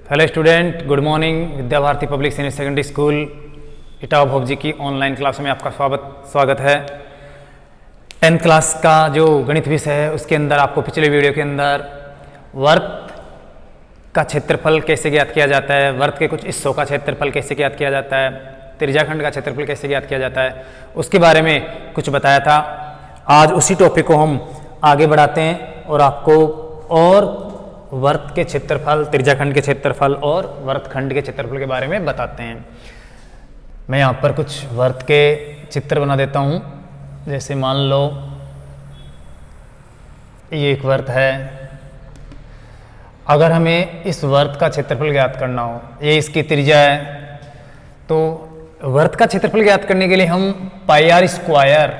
Hello student, good morning. Vidya Bharati public senior secondary school Etawah Bhogji की online class में आपका स्वागत है। 10th क्लास का जो गणित विषय है उसके अंदर आपको पिछले वीडियो के अंदर वर्त का क्षेत्रफल कैसे ज्ञात किया जाता है, वर्त के कुछ हिस्सों का क्षेत्रफल कैसे ज्ञात किया जाता है, त्रिज्याखंड का क्षेत्रफल कैसे ज्ञात किया जाता है, उसके बारे में कुछ बताया था। आज उसी टॉपिक को हम आगे बढ़ाते हैं और आपको और वर्त के क्षेत्रफल, त्रिज्याखंड के क्षेत्रफल और वर्तखंड के क्षेत्रफल के बारे में बताते हैं। मैं यहाँ पर कुछ वर्त के चित्र बना देता हूँ। जैसे मान लो ये एक वर्त है। अगर हमें इस वर्त का क्षेत्रफल ज्ञात करना हो, ये इसकी त्रिज्या है, तो वर्त का क्षेत्रफल ज्ञात करने के लिए हम पाई आर स्क्वायर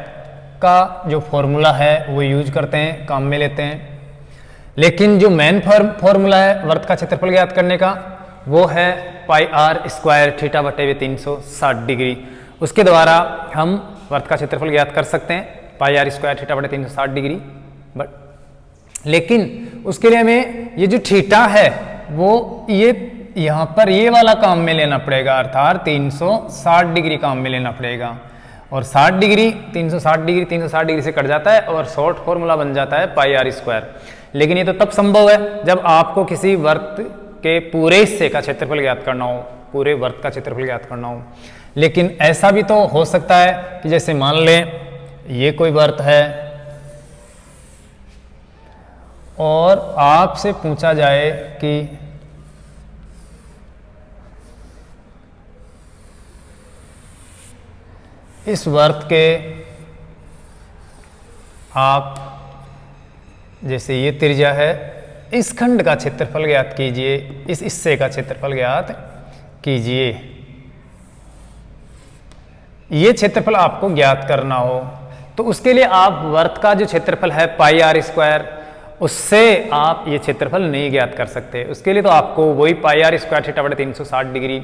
का जो फॉर्मूला है वो यूज करते हैं, काम में लेते हैं। लेकिन जो मेन फॉर्मूला है वर्त का क्षेत्रफल ज्ञात करने का वो है पाई आर स्क्वायर थीटा बटे 360 डिग्री। उसके द्वारा हम वर्त का क्षेत्रफल ज्ञात कर सकते हैं, पाई आर स्क्वायर थीटा बटे 360 डिग्री। बट लेकिन उसके लिए हमें ये जो थीटा है वो ये यहाँ पर ये वाला काम में लेना पड़ेगा, अर्थात 360 डिग्री काम में लेना पड़ेगा। और 60 डिग्री 360 डिग्री से कट जाता है और शॉर्ट फॉर्मूला बन जाता है पाई आर स्क्वायर। लेकिन ये तो तब संभव है जब आपको किसी वर्त के पूरे हिस्से का क्षेत्रफल ज्ञात करना हो, पूरे वर्त का क्षेत्रफल ज्ञात करना हो। लेकिन ऐसा भी तो हो सकता है कि जैसे मान लें ये कोई वर्त है और आपसे पूछा जाए कि इस वर्त के आप जैसे ये त्रिज्या है, इस खंड का क्षेत्रफल ज्ञात कीजिए, इस हिस्से का क्षेत्रफल ज्ञात कीजिए। ये क्षेत्रफल आपको ज्ञात करना हो तो उसके लिए आप वर्त का जो क्षेत्रफल है पाई आर स्क्वायर, उससे आप ये क्षेत्रफल नहीं ज्ञात कर सकते। उसके लिए तो आपको वही पाई आर स्क्वायर थीटा बटे 360 डिग्री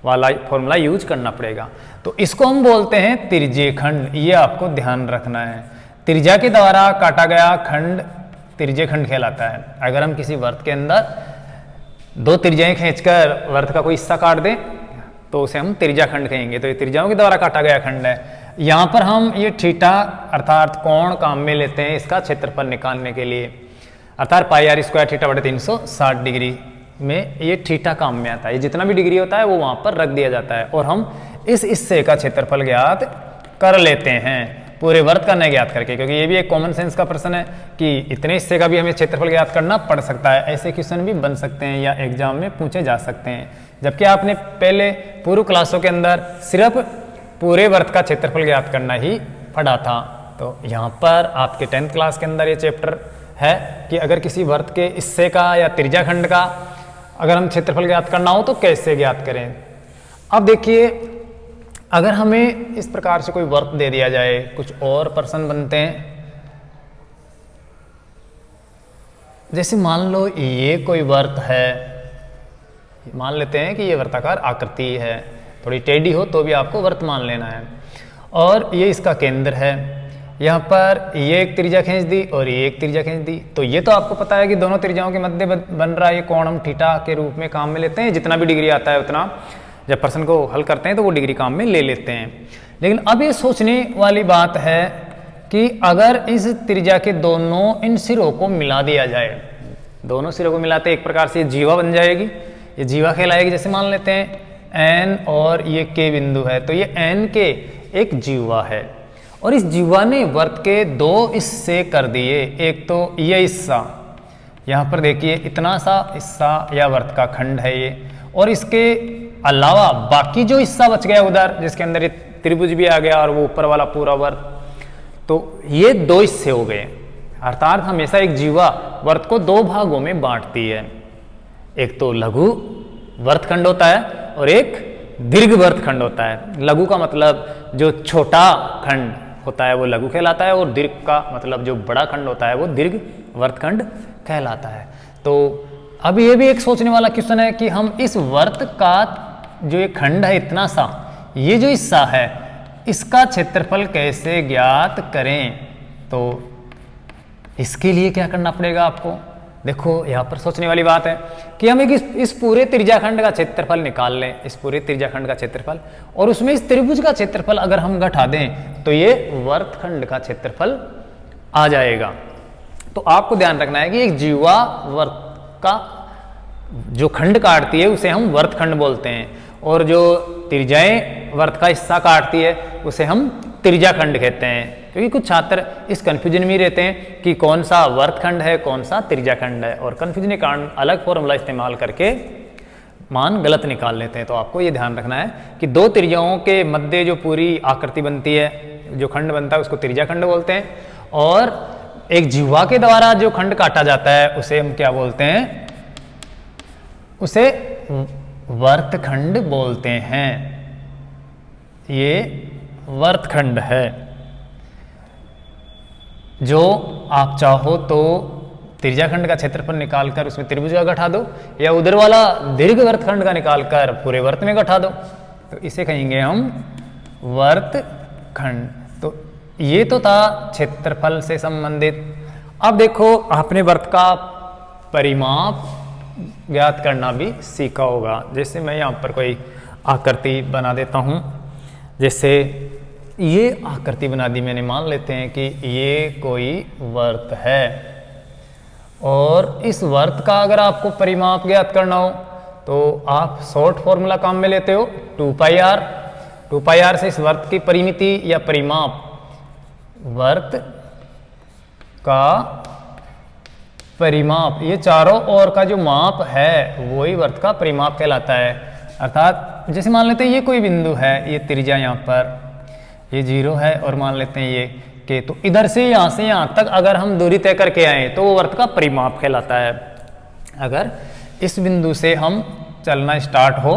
वाला फॉर्मूला यूज करना पड़ेगा। तो इसको हम बोलते हैं त्रिज्यखंड। ये आपको ध्यान रखना है, त्रिज्या के द्वारा काटा गया खंड त्रिज्यखंड कहलाता है। अगर हम किसी वर्त के अंदर दो त्रिज्याएं खींचकर वर्त का कोई हिस्सा काट दें तो उसे हम त्रिज्याखंड कहेंगे। तो ये त्रिज्याओं के द्वारा काटा गया खंड है। यहाँ पर हम ये थीटा अर्थात कोण काम में लेते हैं इसका क्षेत्रफल निकालने के लिए, अर्थात पाई आर स्क्वायर थीटा बटे 360 डिग्री में ये थीटा काम में आता है। ये जितना भी डिग्री होता है वो वहाँ पर रख दिया जाता है और हम इस हिस्से का क्षेत्रफल ज्ञात कर लेते हैं, पूरे वर्त का नहीं ज्ञात करके। क्योंकि ये भी एक कॉमन सेंस का प्रश्न है कि इतने हिस्से का भी हमें क्षेत्रफल ज्ञात करना पड़ सकता है। ऐसे क्वेश्चन भी बन सकते हैं या एग्जाम में पूछे जा सकते हैं। जबकि आपने पहले पूर्व क्लासों के अंदर सिर्फ पूरे वर्त का क्षेत्रफल ज्ञात करना ही पढ़ा था। तो यहाँ पर आपके 10th क्लास के अंदर ये चैप्टर है कि अगर किसी वर्त के हिस्से का या त्रिज्याखंड का अगर हम क्षेत्रफल ज्ञात करना हो तो कैसे ज्ञात करें। अब देखिए, अगर हमें इस प्रकार से कोई वर्त दे दिया जाए, कुछ और प्रश्न बनते हैं। जैसे मान लो ये कोई वर्त है, मान लेते हैं कि ये वर्ताकार आकृति है, थोड़ी टेढ़ी हो तो भी आपको वर्त मान लेना है। और ये इसका केंद्र है, यहाँ पर ये एक त्रिज्या खींच दी और ये एक त्रिज्या खींच दी। तो ये तो आपको पता है कि दोनों त्रिज्याओं के मध्य बन रहा है ये कोण हम थीटा के रूप में काम में लेते हैं। जितना भी डिग्री आता है उतना जब प्रश्न को हल करते हैं तो वो डिग्री काम में ले लेते हैं। लेकिन अब ये सोचने वाली बात है कि अगर इस त्रिज्या के दोनों इन सिरों को मिला दिया जाए, दोनों सिरों को मिलाते एक प्रकार से ये जीवा बन जाएगी, ये जीवा कहलाएगी। जैसे मान लेते हैं एन और ये के बिंदु है, तो ये एन के एक जीवा है और इस जीवा ने वर्त के दो हिस्से कर दिए। एक तो ये हिस्सा, यहाँ पर देखिए इतना सा हिस्सा या वर्त का खंड है ये, और इसके अलावा बाकी जो हिस्सा बच गया उधर जिसके अंदर ये त्रिभुज भी आ गया और वो ऊपर वाला पूरा वर्त, तो ये दो हिस्से हो गए। अर्थात हमेशा एक जीवा वर्त को दो भागों में बांटती है। एक तो लघु वर्तखंड होता है और एक दीर्घ वर्तखंड होता है। लघु का मतलब जो छोटा खंड होता है वो लघु कहलाता है और दीर्घ का मतलब जो बड़ा खंड होता है वो दीर्घ वर्तखंड कहलाता है। तो अब ये भी एक सोचने वाला क्वेश्चन है कि हम इस वर्त का जो ये खंड है इतना सा, ये जो हिस्सा है इसका क्षेत्रफल कैसे ज्ञात करें। तो इसके लिए क्या करना पड़ेगा आपको, देखो यहाँ पर सोचने वाली बात है कि हम एक इस पूरे त्रिज्याखंड का क्षेत्रफल निकाल लें, इस पूरे त्रिज्याखंड का क्षेत्रफल, और उसमें इस त्रिभुज का क्षेत्रफल अगर हम घटा दें तो ये वर्तखंड का क्षेत्रफल आ जाएगा। तो आपको ध्यान रखना है कि एक जीवा वर्त का जो खंड काटती है उसे हम वर्तखंड बोलते हैं, और जो त्रिज्याएं वर्त का हिस्सा काटती है उसे हम त्रिज्याखंड कहते हैं। क्योंकि कुछ छात्र इस कंफ्यूजन में रहते हैं कि कौन सा वर्तखंड है कौन सा त्रिज्याखंड है, और कंफ्यूजन के कारण अलग फॉर्मूला इस्तेमाल करके मान गलत निकाल लेते हैं। तो आपको ये ध्यान रखना है कि दो त्रिज्याओं के मध्य जो पूरी आकृति बनती है, जो खंड बनता है उसको त्रिज्याखंड बोलते हैं, और एक जिह्वा के द्वारा जो खंड काटा जाता है उसे हम क्या बोलते हैं, उसे वर्तखंड बोलते हैं। ये वर्तखंड है। जो आप चाहो तो त्रिज्याखंड का क्षेत्रफल निकालकर उसमें त्रिभुज का गठा दो, या उधर वाला दीर्घ वर्तखंड का निकालकर पूरे वर्त में गठा दो, तो इसे कहेंगे हम वर्तखंड। तो ये तो था क्षेत्रफल से संबंधित। अब देखो आपने वर्त का परिमाप ज्ञात करना भी सीखा होगा। जैसे मैं यहाँ पर कोई आकृति बना देता हूँ, जैसे ये आकृति बना दी मैंने, मान लेते हैं कि ये कोई वर्त है, और इस वर्त का अगर आपको परिमाप ज्ञात करना हो तो आप शॉर्ट फॉर्मूला काम में लेते हो 2πr। 2πr से इस वर्त की परिमिति या परिमाप, वर्त का परिमाप, ये चारों ओर का जो माप है वही वर्त का परिमाप कहलाता है। अर्थात जैसे मान लेते हैं ये कोई बिंदु है, ये त्रिज्या यहाँ पर ये 0 है, और मान लेते हैं ये के, तो इधर से यहाँ तक अगर हम दूरी तय करके आए तो वो वर्त का परिमाप कहलाता है। अगर इस बिंदु से हम चलना स्टार्ट हो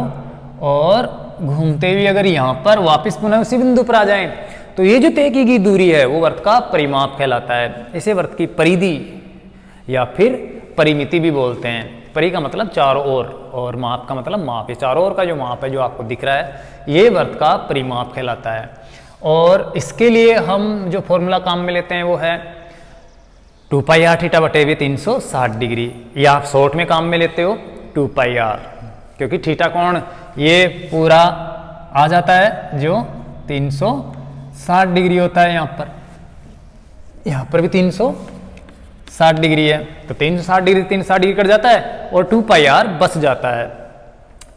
और घूमते हुए अगर यहाँ पर वापस पुनः उसी बिंदु पर आ जाएं तो ये जो तय की गई दूरी है वो वर्त का परिमाप कहलाता है। इसे वर्त की परिधि या फिर परिमिति भी बोलते हैं। परि का मतलब चारों ओर, और माप का मतलब माप। ये चारों ओर का जो माप है जो आपको दिख रहा है ये वर्त का परिमाप कहलाता है। और इसके लिए हम जो फॉर्मूला काम में लेते हैं वो है 2πr थीटा बटे 360 डिग्री। ये आप शॉर्ट में काम में लेते हो 2πr, क्योंकि थीटा कोण ये पूरा आ जाता है जो 360 डिग्री होता है। यहाँ पर भी 360 डिग्री है, तो 360 डिग्री 360 डिग्री कट जाता है और 2πr बच जाता है।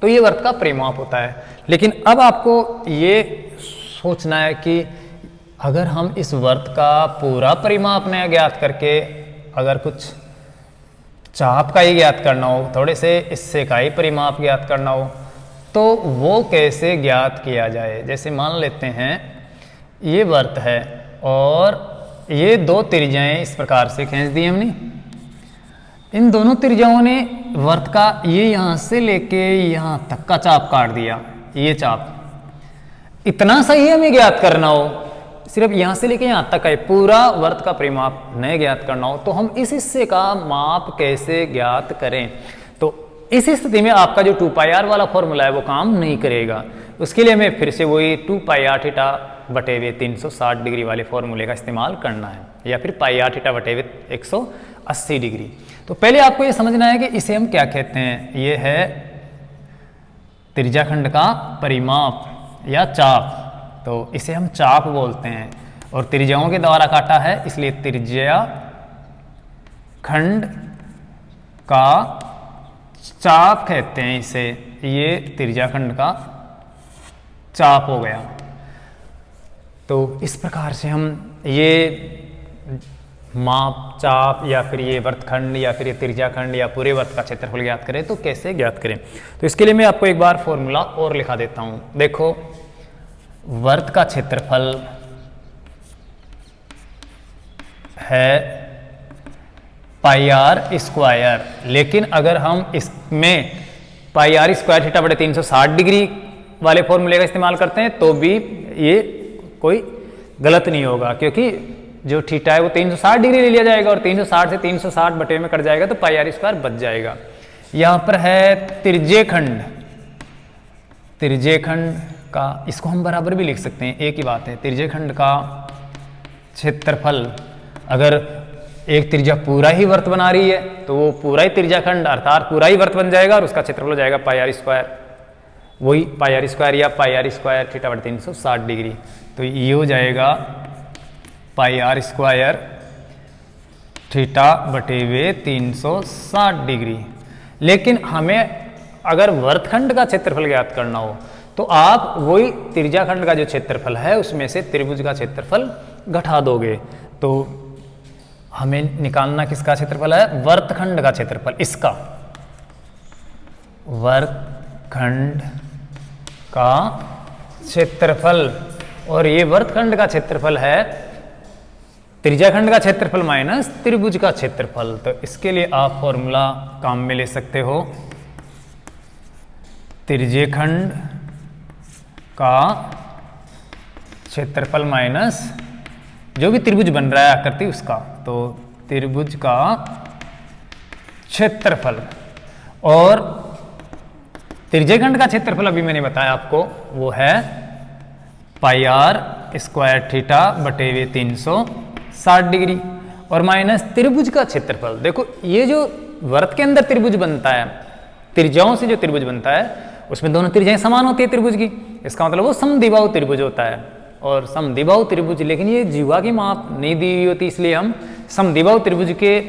तो ये वर्त का परिमाप होता है। लेकिन अब आपको ये सोचना है कि अगर हम इस वर्त का पूरा परिमाप न ज्ञात करके अगर कुछ चाप का ही ज्ञात करना हो, थोड़े से हिस्से का ही परिमाप ज्ञात करना हो, तो वो कैसे ज्ञात किया जाए। जैसे मान लेते हैं ये वर्त है और ये दो त्रिज्याएं इस प्रकार से खींच दी हमने। इन दोनों त्रिज्याओं ने वर्त का ये यहाँ से लेके यहाँ तक का चाप काट दिया। ये चाप इतना सही हमें ज्ञात करना हो, सिर्फ यहाँ से लेके यहाँ तक है, पूरा वर्त का परिमाप नहीं ज्ञात करना हो, तो हम इस हिस्से का माप कैसे ज्ञात करें। तो इस स्थिति में आपका जो 2πr वाला फॉर्मूला है वो काम नहीं करेगा। उसके लिए हमें फिर से वही 2πr थीटा बटे 360 डिग्री वाले फॉर्मूले का इस्तेमाल करना है, या फिर πr थीटा बटे 180 डिग्री। तो पहले आपको ये समझना है कि इसे हम क्या कहते हैं। ये है त्रिज्याखंड का परिमाप या चाप, तो इसे हम चाप बोलते हैं, और त्रिज्याओं के द्वारा काटा है इसलिए त्रिज्या खंड का चाप कहते हैं इसे। ये त्रिज्याखंड का चाप हो गया। तो इस प्रकार से हम ये माप, चाप, या फिर ये वर्तखंड, या फिर ये त्रिज्याखंड, या पूरे वर्त का क्षेत्रफल ज्ञात करें तो कैसे ज्ञात करें। तो इसके लिए मैं आपको एक बार फॉर्मूला और लिखा देता हूं। देखो, वर्त का क्षेत्रफल है πr स्क्वायर, लेकिन अगर हम इसमें πr स्क्वायर थीटा बटे 360 डिग्री वाले फॉर्मूले का इस्तेमाल करते हैं तो भी ये कोई गलत नहीं होगा, क्योंकि जो थीटा है वो 360 डिग्री ले लिया जाएगा और 360 से 360 बटे में कट जाएगा तो πr स्क्वायर बच जाएगा। यहाँ पर है त्रिज्यखंड, त्रिज्यखंड का, इसको हम बराबर भी लिख सकते हैं, एक ही बात है। त्रिज्यखंड का क्षेत्रफल अगर एक त्रिज्या पूरा ही वर्त बना रही है तो वो पूरा ही त्रिज्याखंड अर्थात पूरा ही वर्त बन जाएगा और उसका क्षेत्रफल हो जाएगा पाई आर स्क्वायर, वही पाई आर स्क्वायर या पाई आर स्क्वायर थीटा बटे 360 डिग्री। तो ये हो जाएगा पाई आर स्क्वायर थीटा बटे वे 360 डिग्री। लेकिन हमें अगर वर्तखंड का क्षेत्रफल ज्ञात करना हो तो आप वही त्रिज्याखंड का जो क्षेत्रफल है उसमें से त्रिभुज का क्षेत्रफल घटा दोगे। तो हमें निकालना किसका क्षेत्रफल है? वर्तखंड का क्षेत्रफल, इसका वर्तखंड का क्षेत्रफल। और ये वर्तखंड का क्षेत्रफल है त्रिज्याखंड का क्षेत्रफल माइनस त्रिभुज का क्षेत्रफल। तो इसके लिए आप फॉर्मूला काम में ले सकते हो, त्रिज्यखंड का क्षेत्रफल माइनस जो भी त्रिभुज बन रहा है आकृति उसका, तो त्रिभुज का क्षेत्रफल। और त्रिज्यखंड का क्षेत्रफल अभी मैंने बताया आपको वो है पाई आर स्क्वायर थीटा बटे वे 360 डिग्री और माइनस त्रिभुज का क्षेत्रफल। देखो ये जो वर्त के अंदर त्रिभुज बनता है, त्रिज्याओं से जो त्रिभुज बनता है उसमें दोनों त्रिज्याएं समान होती है त्रिभुज की, इसका मतलब वो समद्विबाहु त्रिभुज होता है। और समद्विबाहु त्रिभुज, लेकिन ये जीवा की माप नहीं दी हुई होती, इसलिए हम समद्विबाहु त्रिभुज के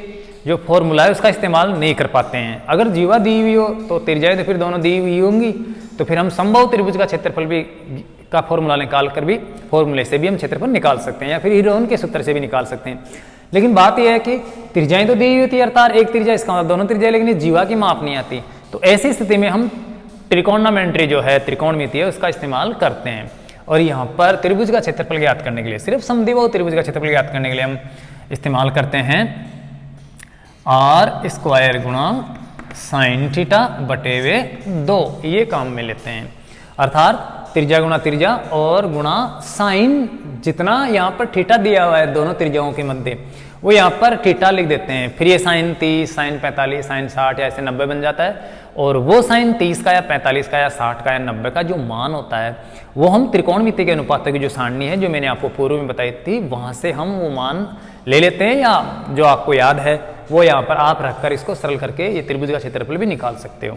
जो फॉर्मूला है उसका इस्तेमाल नहीं कर पाते हैं। अगर जीवा दी हुई हो तो त्रिज्याएं तो फिर दोनों दी हुई होंगी, तो फिर हम समबाहु त्रिभुज का क्षेत्रफल भी का फॉर्मूला निकाल कर भी फॉर्मूले से भी हम क्षेत्रफल निकाल सकते हैं या फिर हीरोन के सूत्र से भी निकाल सकते हैं। लेकिन बात यह है कि त्रिज्याएं तो दी हुई होती है अर्थात एक त्रिज्या, इसका मतलब दोनों त्रिज्या, लेकिन जीवा की माप नहीं आती। तो ऐसी स्थिति में हम त्रिकोणमिति जो है त्रिकोणमिति है उसका इस्तेमाल करते हैं। और यहाँ पर त्रिभुज का क्षेत्रफल ज्ञात करने के लिए, सिर्फ समद्विबाहु त्रिभुज का क्षेत्रफल ज्ञात करने के लिए हम इस्तेमाल करते हैं आर स्क्वायर गुणा साइन थीटा बटे वे 2, ये काम में लेते हैं। अर्थात त्रिज्या गुणा त्रिज्या और गुणा साइन, जितना यहाँ पर थीटा दिया हुआ है दोनों त्रिज्याओं के मध्य वो यहाँ पर थीटा लिख देते हैं। फिर ये साइन 30, साइन 45, साइन 60 या ऐसे 90 बन जाता है। और वो साइन 30 का या 45 का या 60 का या 90 का जो मान होता है वो हम त्रिकोणमिति के अनुपातों की जो सारणी है जो मैंने आपको पूर्व में बताई थी वहां से हम वो मान ले लेते हैं, या जो आपको याद है वो यहाँ पर आप रखकर इसको सरल करके ये त्रिभुज का क्षेत्रफल भी निकाल सकते हो।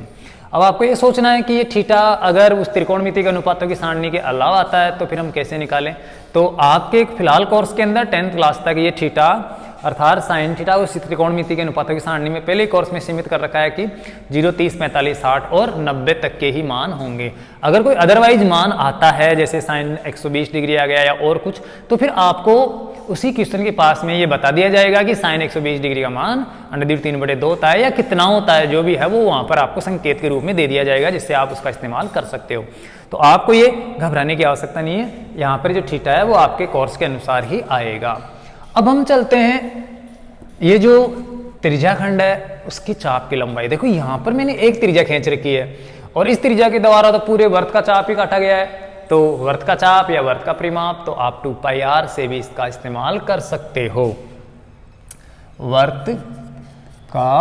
अब आपको ये सोचना है कि ये थीटा अगर उस त्रिकोणमिति के अनुपातों की सारणी के अलावा आता है तो फिर हम कैसे निकालें। तो आपके फिलहाल कोर्स के अंदर 10th क्लास तक ये थीटा अर्थात साइन थीटा उस त्रिकोणमिति के अनुपातों की सारणी में पहले कोर्स में सीमित कर रखा है कि 0, 30, 45, 60 और 90 तक के ही मान होंगे। अगर कोई अदरवाइज मान आता है जैसे साइन 120 डिग्री आ गया या और कुछ, तो फिर आपको उसी क्वेश्चन के पास में ये बता दिया जाएगा कि साइन 120 डिग्री का मान √3/2 होता है या कितना होता है, जो भी है वो वहां पर आपको संकेत के रूप में दे दिया जाएगा जिससे आप उसका इस्तेमाल कर सकते हो। तो आपको ये घबराने की आवश्यकता नहीं है, यहाँ पर जो थीटा है वो आपके कोर्स के अनुसार ही आएगा। अब हम चलते हैं, ये जो त्रिज्याखंड है उसकी चाप की लंबाई। देखो यहाँ पर मैंने एक त्रिज्या खींच रखी है और इस त्रिज्या के द्वारा तो पूरे वर्त का चाप ही काटा गया है। तो वर्त का चाप या वर्त का परिमाप तो आप 2πr से भी इसका इस्तेमाल कर सकते हो। वर्त का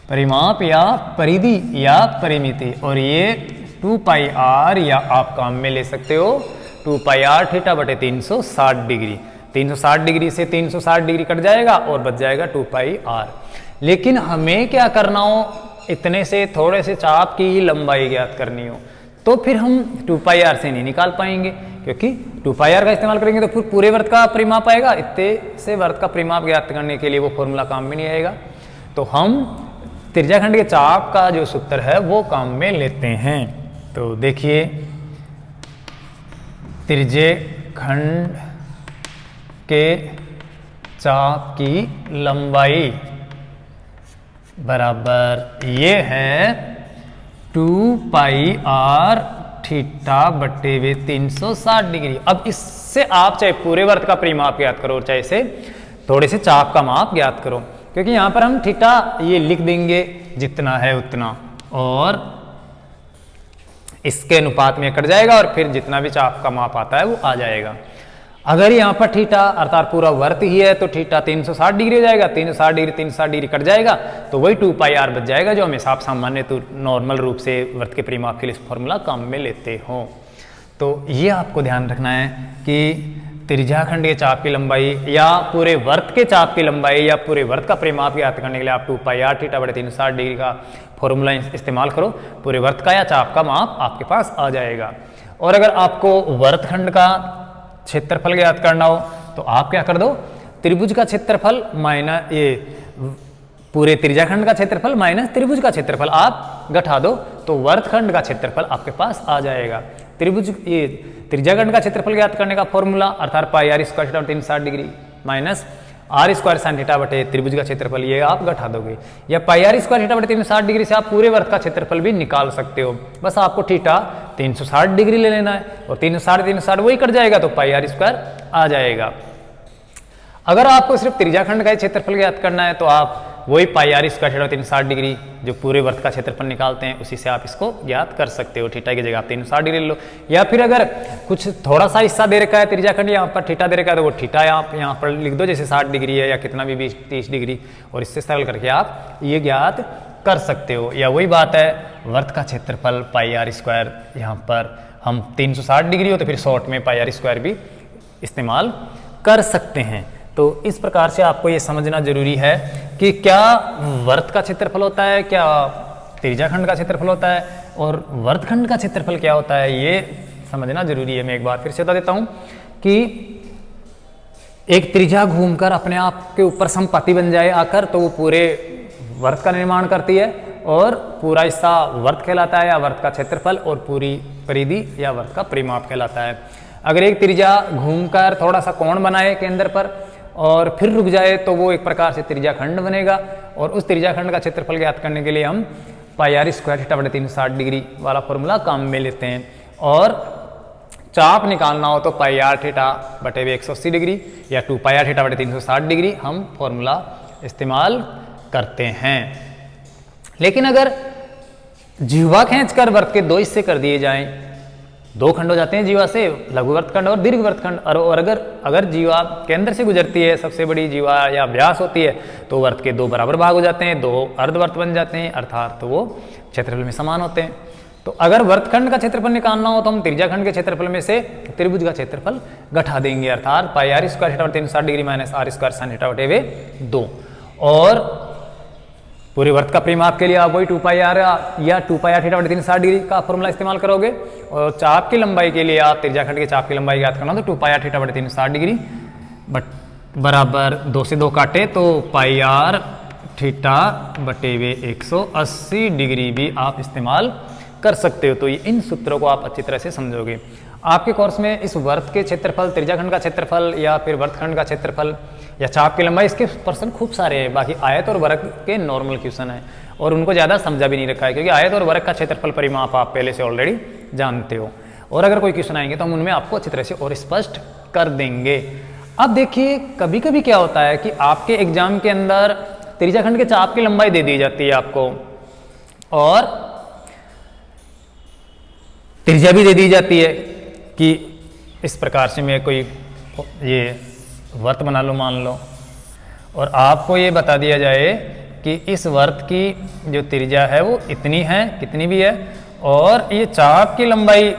परिमाप या परिधि या परिमिति, और ये 2πr या आप काम में ले सकते हो 2πr थीटा बटे 360 डिग्री। 360 डिग्री से 360 डिग्री कट जाएगा और बच जाएगा 2πr। लेकिन हमें क्या करना हो, इतने से थोड़े से चाप की ही लंबाई ज्ञात करनी हो तो फिर हम 2πr से नहीं निकाल पाएंगे, क्योंकि 2πr का इस्तेमाल करेंगे तो फिर पूरे वर्त का परिमाप आएगा। इतने से वर्त का परिमाप ज्ञात करने के लिए वो फॉर्मूला काम में नहीं आएगा। तो हम त्रिज्याखंड के चाप का जो सूत्र है वो काम में लेते हैं। तो देखिए, त्रिज्याखंड के चाप की लंबाई बराबर ये है 2πr थीटा बटे वे 360 डिग्री। अब इससे आप चाहे पूरे वर्त का परिमाप ज्ञात करो चाहे से थोड़े से चाप का माप ज्ञात करो, क्योंकि यहाँ पर हम थीटा ये लिख देंगे जितना है उतना और इसके अनुपात में कट जाएगा और फिर जितना भी चाप का माप आता है वो आ जाएगा। अगर यहाँ पर थीटा अर्थात पूरा वर्त ही है तो थीटा 360 डिग्री हो जाएगा, 360 डिग्री कट जाएगा तो वही 2πr बच जाएगा, जो हमेशा आप सामान्य तो नॉर्मल रूप से वर्त के परिमाप के लिए फॉर्मूला काम में लेते हो। तो ये आपको ध्यान रखना है कि त्रिज्याखंड के चाप की लंबाई या पूरे वर्त के चाप की लंबाई या पूरे वर्त का परिमाप ज्ञात करने के लिए आप 2 पाई आर थीटा बटे 360 डिग्री का फॉर्मूला इस्तेमाल करो, पूरे वर्त का या चाप का माप आपके पास आ जाएगा। और अगर आपको वर्तखंड का क्षेत्रफल ज्ञात करना हो तो आप क्या कर दो, त्रिभुज का क्षेत्रफल माइनस ये पूरे त्रिज्याखंड का क्षेत्रफल माइनस त्रिभुज का क्षेत्रफल आप घटा दो तो वर्तखंड का क्षेत्रफल आपके पास आ जाएगा। त्रिभुज ये त्रिज्याखंड का क्षेत्रफल ज्ञात करने का फॉर्मूला अर्थात पाई आर स्क्वायर थीटा बटे 360 degree minus are square sine theta बटे त्रिभुज का क्षेत्रफल, ये आप घटा दोगे। या पाई आर स्क्वायर थीटा बटे 360 डिग्री से आप पूरे वर्त का क्षेत्रफल भी निकाल सकते हो। बस आपको थीटा 360 डिग्री ले लेना है और 360 वही कट जाएगा तो पाई आर स्क्वायर आ जाएगा। अगर आपको सिर्फ त्रिज्याखंड का क्षेत्रफल ज्ञात करना है तो आप वही पाई आर स्क्वायर थीटा 360 डिग्री जो पूरे वर्त का क्षेत्रफल निकालते हैं उसी से आप इसको ज्ञात कर सकते हो। थीटा की जगह आप 360 डिग्री ले लो, या फिर अगर कुछ थोड़ा सा हिस्सा दे रखा है त्रिज्याखंड यहाँ पर थीटा दे रखा है तो वो थीटा आप यहाँ पर लिख दो, जैसे 60 डिग्री है या कितना भी 20-30 डिग्री, और इससे सरल करके आप ये ज्ञात कर सकते हो। या वही बात है वर्त का क्षेत्रफल पाई आर स्क्वायर, यहाँ पर हम 360 डिग्री हो तो फिर शॉर्ट में पाई आर स्क्वायर भी इस्तेमाल कर सकते हैं। तो इस प्रकार से आपको ये समझना जरूरी है कि क्या वर्त का क्षेत्रफल होता है, क्या त्रिज्याखंड का क्षेत्रफल होता है और वर्तखंड का क्षेत्रफल क्या होता है, ये समझना जरूरी है। मैं एक बार फिर से बता देता हूँ कि एक त्रिज्या घूमकर अपने आप के ऊपर समपाती बन जाए आकर तो वो पूरे वर्त का निर्माण करती है और पूरा हिस्सा वर्त कहलाता है या वर्त का क्षेत्रफल, और पूरी परिधि या वर्त का परिमाप कहलाता है। अगर एक त्रिज्या घूमकर थोड़ा सा कोण बनाए केंद्र पर और फिर रुक जाए तो वो एक प्रकार से त्रिज्याखंड बनेगा, और उस त्रिज्याखंड का क्षेत्रफल ज्ञात करने के लिए हम पाई आर स्क्वायर थीटा बटे 360 डिग्री वाला फॉर्मूला काम में लेते हैं। और चाप निकालना हो तो पाई आर थीटा बटे 180 डिग्री या 2 पाई आर थीटा बटे 360 डिग्री हम फॉर्मूला इस्तेमाल करते हैं। लेकिन अगर जीवा खींचकर वर्त के 2 हिस्से कर दिए जाएं, 2 खंड हो जाते हैं जीवा से, लघु वर्तखंड और दीर्घ वर्तखंड, और अगर जीवा केंद्र से गुजरती है, सबसे बड़ी जीवा या व्यास होती है, तो वर्त के 2 बराबर भाग हो जाते हैं, 2 अर्धवर्त बन जाते हैं, अर्थात तो वो क्षेत्रफल में समान होते हैं। तो अगर वर्तखंड का क्षेत्रफल निकालना हो तो हम त्रिज्याखंड के क्षेत्रफल में से त्रिभुज का क्षेत्रफल घटा देंगे, अर्थात पाई आर स्क्वायर थीटा बटे 360 degree minus are square sine theta बटे 2। और पूरे वर्त का परिमाप के लिए आप वही 2 पाई आर या 2 पाई आर थीटा बटे 360 डिग्री का फॉर्मूला इस्तेमाल करोगे, और चाप की लंबाई के लिए आप त्रिज्याखंड के चाप की लंबाई ज्ञात करना तो 2 पाई आर थीटा बटे 360 डिग्री बट बराबर 2 से 2 काटे तो पाई आर थीटा बटे 180 डिग्री भी आप इस्तेमाल कर सकते हो। तो ये इन सूत्रों को आप अच्छी तरह से समझोगे। आपके कोर्स में इस वर्त के क्षेत्रफल, त्रिज्याखंड का क्षेत्रफल या फिर वर्तखंड का क्षेत्रफल या चाप की लंबाई, इसके प्रश्न खूब सारे हैं। बाकी आयत और वर्ग के नॉर्मल क्वेश्चन है और उनको ज़्यादा समझा भी नहीं रखा है, क्योंकि आयत और वर्ग का क्षेत्रफल परिमाप आप पहले से ऑलरेडी जानते हो। और अगर कोई क्वेश्चन आएंगे तो हम उनमें आपको अच्छी तरह से और स्पष्ट कर देंगे। अब देखिए, कभी कभी क्या होता है कि आपके एग्जाम के अंदर त्रिज्याखंड के चाप की लंबाई दे दी जाती है आपको, और त्रिज्या भी दे दी जाती है कि इस प्रकार से मैं कोई ये वर्त बना लो मान लो, और आपको ये बता दिया जाए कि इस वर्त की जो त्रिज्या है वो इतनी है, कितनी भी है, और ये चाप की लंबाई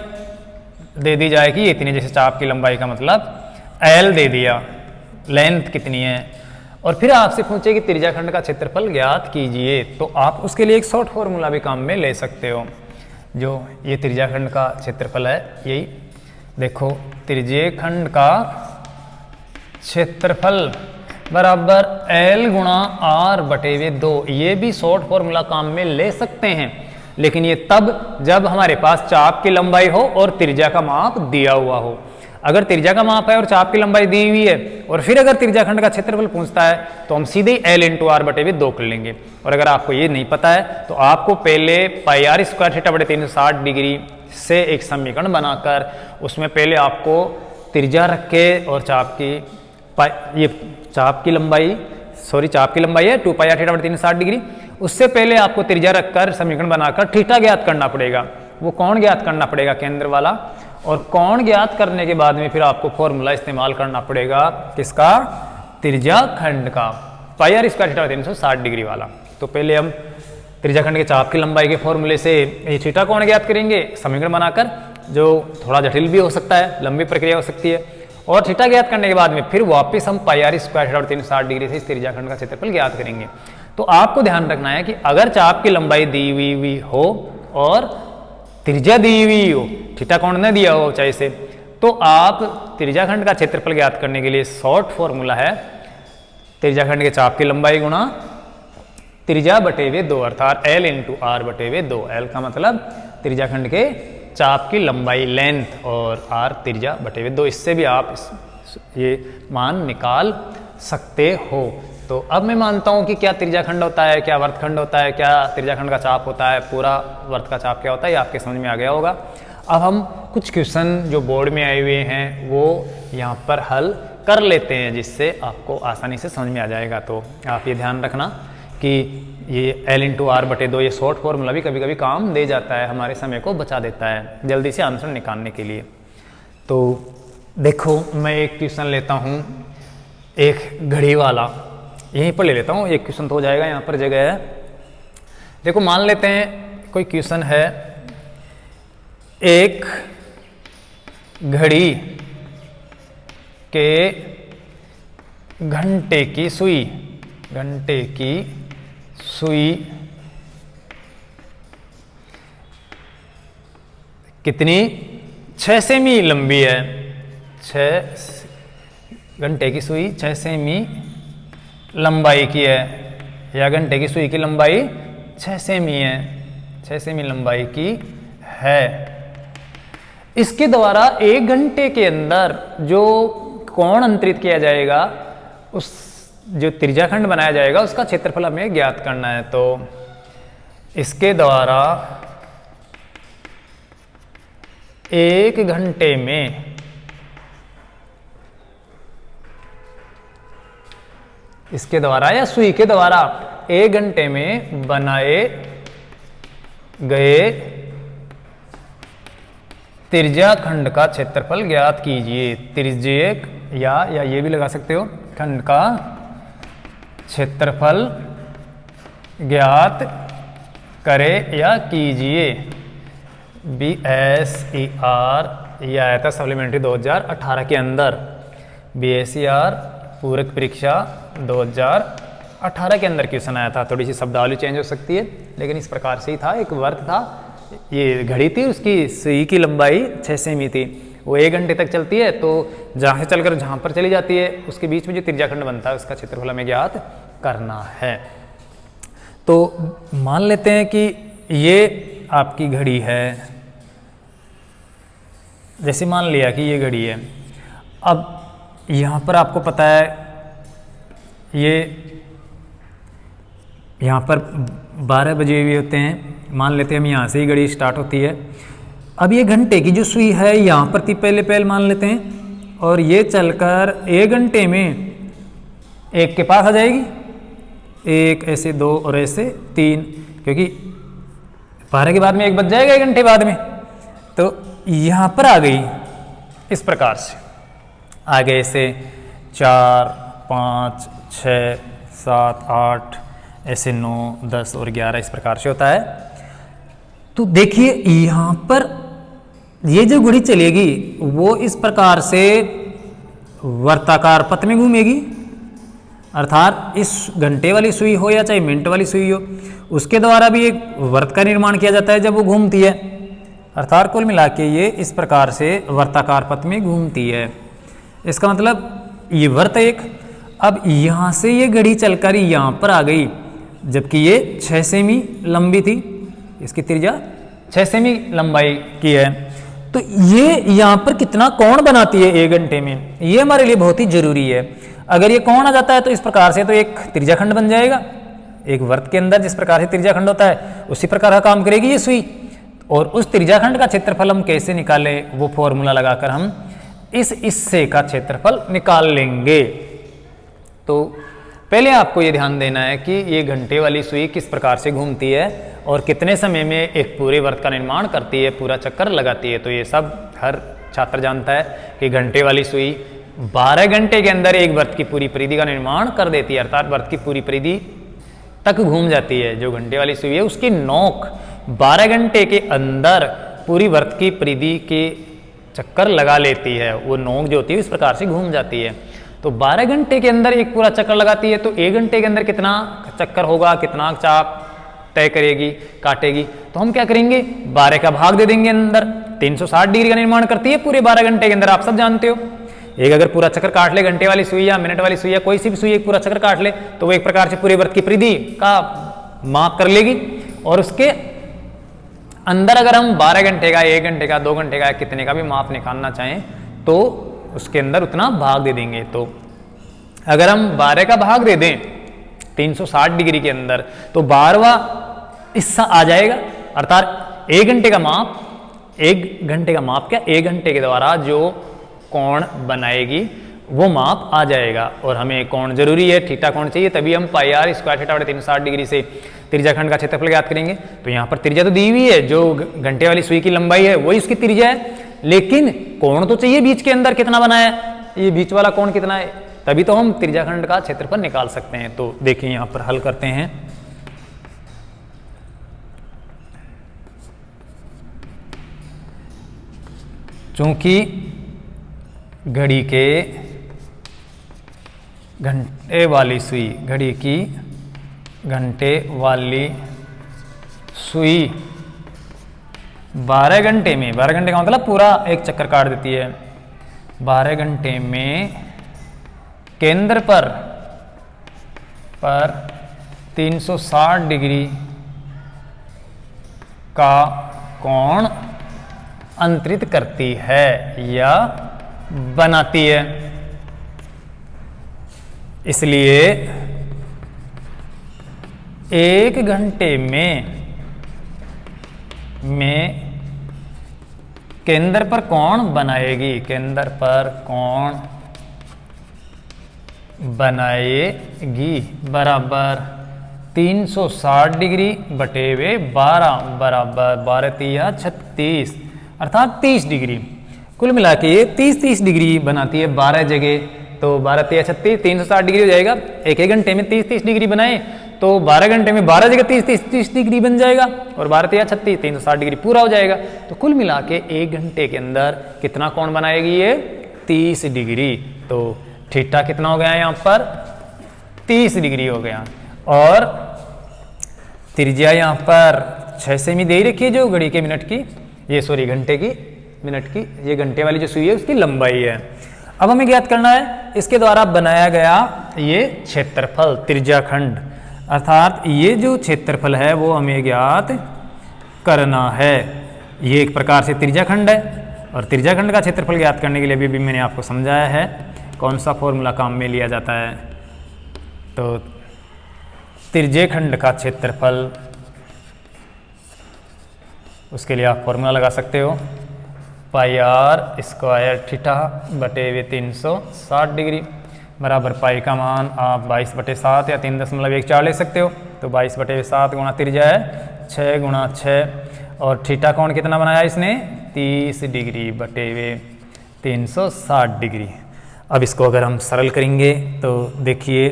दे दी जाए कि इतनी, जैसे चाप की लंबाई का मतलब L दे दिया, लेंथ कितनी है, और फिर आपसे पूछे कि त्रिज्याखंड का क्षेत्रफल ज्ञात कीजिए, तो आप उसके लिए एक शॉर्ट फॉर्मूला भी काम में ले सकते हो। जो ये त्रिज्याखंड का क्षेत्रफल है, यही देखो, त्रिज्याखंड का क्षेत्रफल बराबर L गुणा R बटे 2। ये भी शॉर्ट फॉर्मूला काम में ले सकते हैं, लेकिन ये तब जब हमारे पास चाप की लंबाई हो और त्रिज्या का माप दिया हुआ हो। अगर त्रिज्या का माप है और चाप की लंबाई दी हुई है और फिर अगर त्रिज्याखंड का क्षेत्रफल पूछता है तो हम सीधे L इंटू R बटे 2 कर लेंगे। और अगर आपको ये नहीं पता है तो आपको पहले पाई आर स्क्वायर थीटा बटे 360 डिग्री से एक समीकरण बनाकर उसमें पहले आपको त्रिज्या रख के और चाप की लंबाई है 2 पाई आर थीटा बटे 360 डिग्री, उससे पहले आपको त्रिज्या रखकर समीकरण बनाकर थीटा ज्ञात करना पड़ेगा। वो कोण ज्ञात करना पड़ेगा केंद्र वाला, और कोण ज्ञात करने के बाद में फिर आपको फॉर्मूला इस्तेमाल करना पड़ेगा किसका, त्रिज्याखंड का, पाई आर स्क्वायर थीटा 360 डिग्री वाला। तो पहले हम त्रिज्याखंड के चाप की लंबाई के फॉर्मूले से ये थीटा कोण ज्ञात करेंगे समीकरण बनाकर, जो थोड़ा जटिल भी हो सकता है, लंबी प्रक्रिया हो सकती है। और थीटा ज्ञात करने के बाद में फिर वापस हम पाई आर स्क्वायर थीटा और 360 डिग्री से इस त्रिज्याखंड का क्षेत्रफल ज्ञात करेंगे। तो आपको ध्यान रखना है कि अगर चाप की लंबाई दी हुई हो और त्रिज्या दी हुई हो, थीटा कोण न दिया हो ऊंचाई से, तो आप त्रिज्याखंड का क्षेत्रफल ज्ञात करने के लिए शॉर्ट फॉर्मूला है त्रिज्याखंड के चाप की लंबाई गुणा त्रिज्या बटे हुए 2 अर्थात L इंटू आर बटे हुए 2। L का मतलब त्रिज्याखंड के चाप की लंबाई लेंथ और R त्रिज्या बटे हुए 2। इससे भी आप ये मान निकाल सकते हो। तो अब मैं मानता हूं कि क्या त्रिज्याखंड होता है, क्या वर्तखंड होता है, क्या त्रिज्याखंड का चाप होता है, पूरा वर्त का चाप क्या होता है, ये आपके समझ में आ गया होगा। अब हम कुछ क्वेश्चन जो बोर्ड में आए हुए हैं वो यहाँ पर हल कर लेते हैं, जिससे आपको आसानी से समझ में आ जाएगा। तो आप ये ध्यान रखना कि ये L इंटू आर बटे 2 ये शॉर्ट फॉर्मूला भी कभी कभी काम दे जाता है, हमारे समय को बचा देता है जल्दी से आंसर निकालने के लिए। तो देखो मैं एक क्वेश्चन लेता हूँ, एक घड़ी वाला यहीं पर ले लेता हूँ, एक क्वेश्चन तो हो जाएगा, यहाँ पर जगह है। देखो मान लेते हैं कोई क्वेश्चन है, एक घड़ी के घंटे की सुई कितनी 6 सेमी लंबी है। 6 घंटे की सुई 6 सेमी लंबाई की है, या घंटे की सुई की लंबाई 6 सेमी है, 6 सेमी लंबाई की है। इसके द्वारा 1 घंटे के अंदर जो कोण अंतरित किया जाएगा, उस जो त्रिज्याखंड बनाया जाएगा उसका क्षेत्रफल हमें ज्ञात करना है। तो इसके द्वारा 1 घंटे में इसके द्वारा या सुई के द्वारा 1 घंटे में बनाए गए त्रिज्याखंड का क्षेत्रफल ज्ञात कीजिए। त्रिज्यक या ये भी लगा सकते हो, खंड का क्षेत्रफल ज्ञात करे या कीजिए। BSER यह आया था सप्लीमेंट्री 2018 के अंदर। BSER पूरक परीक्षा 2018 के अंदर क्वेश्चन आया था। थोड़ी सी शब्दावली चेंज हो सकती है, लेकिन इस प्रकार से ही था। एक वर्त था, ये घड़ी थी, उसकी सुई की लंबाई 6 सेमी थी, वो 1 घंटे तक चलती है। तो जहाँ से चलकर जहाँ पर चली जाती है उसके बीच में जो त्रिज्याखंड बनता है उसका क्षेत्रफल हमें ज्ञात करना है। तो मान लेते हैं कि ये आपकी घड़ी है, जैसे मान लिया कि ये घड़ी है। अब यहाँ पर आपको पता है ये यहाँ पर 12 बजे हुए होते हैं, मान लेते हैं हम यहाँ से ही घड़ी स्टार्ट होती है। अब ये घंटे की जो सुई है यहाँ पर थी पहले मान लेते हैं, और ये चलकर 1 घंटे में 1 के पास आ जाएगी, 1 ऐसे 2 और ऐसे 3, क्योंकि 12 के बाद में 1 बज जाएगा 1 घंटे बाद में। तो यहाँ पर आ गई, इस प्रकार से आगे ऐसे 4, 5, 6, 7, 8 ऐसे 9, 10 और 11 इस प्रकार से होता है। तो देखिए यहाँ पर ये जो घड़ी चलेगी वो इस प्रकार से वर्ताकार पथ में घूमेगी, अर्थात इस घंटे वाली सुई हो या चाहे मिनट वाली सुई हो, उसके द्वारा भी एक वर्त का निर्माण किया जाता है जब वो घूमती है। अर्थात कुल मिला के ये इस प्रकार से वर्ताकार पथ में घूमती है। इसका मतलब ये वर्त एक। अब यहाँ से ये घड़ी चलकर यहाँ पर आ गई, जबकि ये 6 सेमी लंबी थी, इसकी त्रिज्या 6 सेमी लंबाई की है। तो ये यहाँ पर कितना कोण बनाती है 1 घंटे में, ये हमारे लिए बहुत ही जरूरी है। अगर ये कोण आ जाता है तो इस प्रकार से तो एक त्रिज्याखंड बन जाएगा। एक वर्त के अंदर जिस प्रकार से त्रिज्याखंड होता है उसी प्रकार का काम करेगी ये सुई। और उस त्रिज्याखंड का क्षेत्रफल हम कैसे निकालें, वो फॉर्मूला लगाकर हम इस हिस्से का क्षेत्रफल निकाल लेंगे। तो पहले आपको ये ध्यान देना है कि ये घंटे वाली सुई किस प्रकार से घूमती है और कितने समय में एक पूरे वर्त का निर्माण करती है, पूरा चक्कर लगाती है। तो ये सब हर छात्र जानता है कि घंटे वाली सुई 12 घंटे के अंदर एक वर्त की पूरी परिधि का निर्माण कर देती है, अर्थात वर्त की पूरी परिधि तक घूम जाती है। जो घंटे वाली सुई है उसकी नोक 12 घंटे के अंदर पूरी वर्त की परिधि के चक्कर लगा लेती है, वो नोक जो होती है इस प्रकार से घूम जाती है। तो 12 घंटे के अंदर एक पूरा चक्कर लगाती है, तो 1 घंटे के अंदर कितना चक्कर होगा, कितना चाप तय करेगी, काटेगी। तो हम क्या करेंगे, 12 का भाग दे देंगे अंदर। 360 डिग्री का निर्माण करती है पूरे 12 घंटे के अंदर, आप सब जानते हो। एक अगर पूरा चक्कर काट ले, घंटे वाली सुई या मिनट वाली सुई या कोई सी भी सुई एक पूरा चक्कर काट ले, तो वो एक प्रकार से पूरे वृत्त की परिधि का माप कर लेगी। और उसके अंदर अगर हम 12 घंटे का, 1 घंटे का, 2 घंटे का, कितने का भी माप निकालना चाहें तो उसके अंदर उतना भाग दे देंगे। तो अगर हम 12 का भाग दे दें 360 डिग्री के अंदर, तो 12वां हिस्सा आ जाएगा। अर्थात 1 घंटे का माप, 1 घंटे का माप क्या, 1 घंटे के द्वारा जो कोण बनाएगी वो माप आ जाएगा। और हमें कोण जरूरी है, थीटा कोण चाहिए, तभी हम पाई आर स्क्वायर थीटा बटे 360 डिग्री से त्रिज्याखंड का क्षेत्रफल ज्ञात करेंगे। तो यहाँ पर त्रिज्या तो दी हुई है, जो घंटे वाली सुई की लंबाई है वही उसकी त्रिज्या है, लेकिन कोण तो चाहिए बीच के अंदर कितना बना है, ये बीच वाला कोण कितना है, तभी तो हम त्रिज्याखंड का क्षेत्रफल निकाल सकते हैं। तो देखिए यहाँ पर हल करते हैं। चूंकि घड़ी के घंटे वाली सुई, घड़ी की घंटे वाली सुई 12 घंटे में, 12 घंटे का मतलब पूरा एक चक्कर काट देती है, 12 घंटे में केंद्र पर 360 डिग्री का कोण अंतरित करती है या बनाती है। इसलिए 1 घंटे में केंद्र पर कोण बनाएगी, केंद्र पर कोण बनाएगी बराबर 360 डिग्री बटे हुए 12 बराबर 12 तिया 36 अर्थात 30 डिग्री। कुल मिला के ये 30 डिग्री बनाती है 12 जगह। तो 12 तिया 36 360 डिग्री हो जाएगा। एक घंटे में 30 डिग्री बनाए तो 12 घंटे में 12 जगह 30 डिग्री बन जाएगा और 12 तिया 36 360 डिग्री पूरा हो जाएगा। तो कुल मिला के 1 घंटे के अंदर कितना कोण बनाएगी ये 30 डिग्री। तो थीटा कितना हो गया यहाँ पर 30 डिग्री हो गया। और त्रिज्या यहाँ पर 6 सेमी दे रखी है जो घड़ी के मिनट की, ये सॉरी घंटे की मिनट की, ये घंटे वाली जो सुई है उसकी लंबाई है। अब हमें ज्ञात करना है इसके द्वारा बनाया गया ये क्षेत्रफल त्रिज्याखंड, अर्थात ये जो क्षेत्रफल है वो हमें ज्ञात करना है। ये एक प्रकार से त्रिज्याखंड है और त्रिज्याखंड का क्षेत्रफल ज्ञात करने के लिए भी मैंने आपको समझाया है कौन सा फॉर्मूला काम में लिया जाता है। तो त्रिज्यखंड का क्षेत्रफल, उसके लिए आप फॉर्मूला लगा सकते हो पाई आर स्क्वायर थीटा बटे हुए 360 डिग्री बराबर पाई का मान आप 22/7 या 3.14 ले सकते हो। तो 22/7 गुणा त्रिज्या है 6 गुणा 6 और थीटा कोण कितना बनाया इसने 30 डिग्री बटे हुए 360 डिग्री। अब इसको अगर हम सरल करेंगे तो देखिए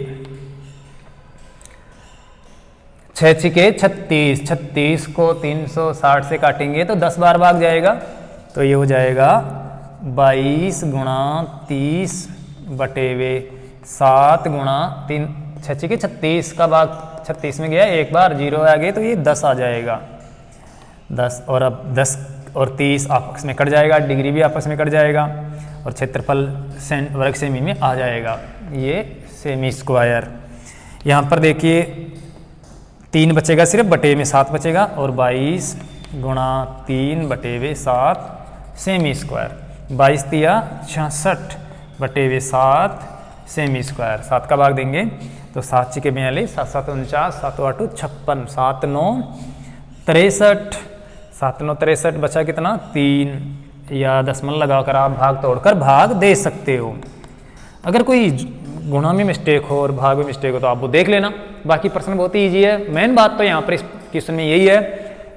6 छिके 36, 36 को 360 से काटेंगे तो 10 बार भाग जाएगा। तो ये हो जाएगा 22 गुणा 30 बटे हुए 7 गुणा 3, 6 छिके 36 का भाग 36 में गया, एक बार 0 आ गए तो ये 10 आ जाएगा 10। और अब 10 और 30 आपस में कट जाएगा, डिग्री भी आपस में कट जाएगा और क्षेत्रफल वर्ग सेमी में आ जाएगा, ये सेमी स्क्वायर। यहाँ पर देखिए 3 बचेगा सिर्फ, बटे में 7 बचेगा और 22 गुणा 3 बटे में 7 सेमी स्क्वायर, 22 तिया 66 बटे में 7 सेमी स्क्वायर। 7 का भाग देंगे तो 7 छिके 42, 7 7 49, 7 8 56, 7 9 63, 7 9 63 बचा कितना 3, या दशमलव लगाकर आप भाग तोड़कर भाग दे सकते हो। अगर कोई गुणा में मिस्टेक हो और भाग में मिस्टेक हो तो आप वो देख लेना, बाकी प्रश्न बहुत ही ईजी है। मेन बात तो यहाँ पर इस क्वेश्चन में यही है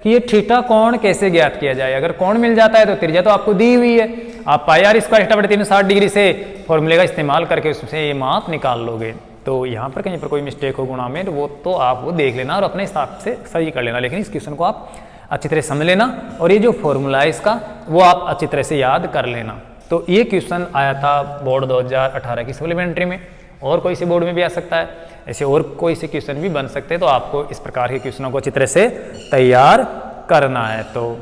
कि ये थीटा कोण कैसे ज्ञात किया जाए। अगर कोण मिल जाता है तो त्रिज्या तो आपको दी हुई है, आप पाई आर स्क्वायर थीटा बटे 360 डिग्री से फॉर्मूले का इस्तेमाल करके उससे ये माप निकाल लोगे। तो यहाँ पर कहीं पर कोई मिस्टेक हो गुणा में वो तो आप वो देख लेना और अपने हिसाब से सही कर लेना, लेकिन इस क्वेश्चन को आप अच्छी तरह समझ लेना और ये जो फॉर्मूला है इसका वो आप अच्छी तरह से याद कर लेना। तो ये क्वेश्चन आया था बोर्ड 2018 की सप्लीमेंट्री में, और कोई से बोर्ड में भी आ सकता है, ऐसे और कोई से क्वेश्चन भी बन सकते हैं। तो आपको इस प्रकार के क्वेश्चनों को अच्छी तरह से तैयार करना है। तो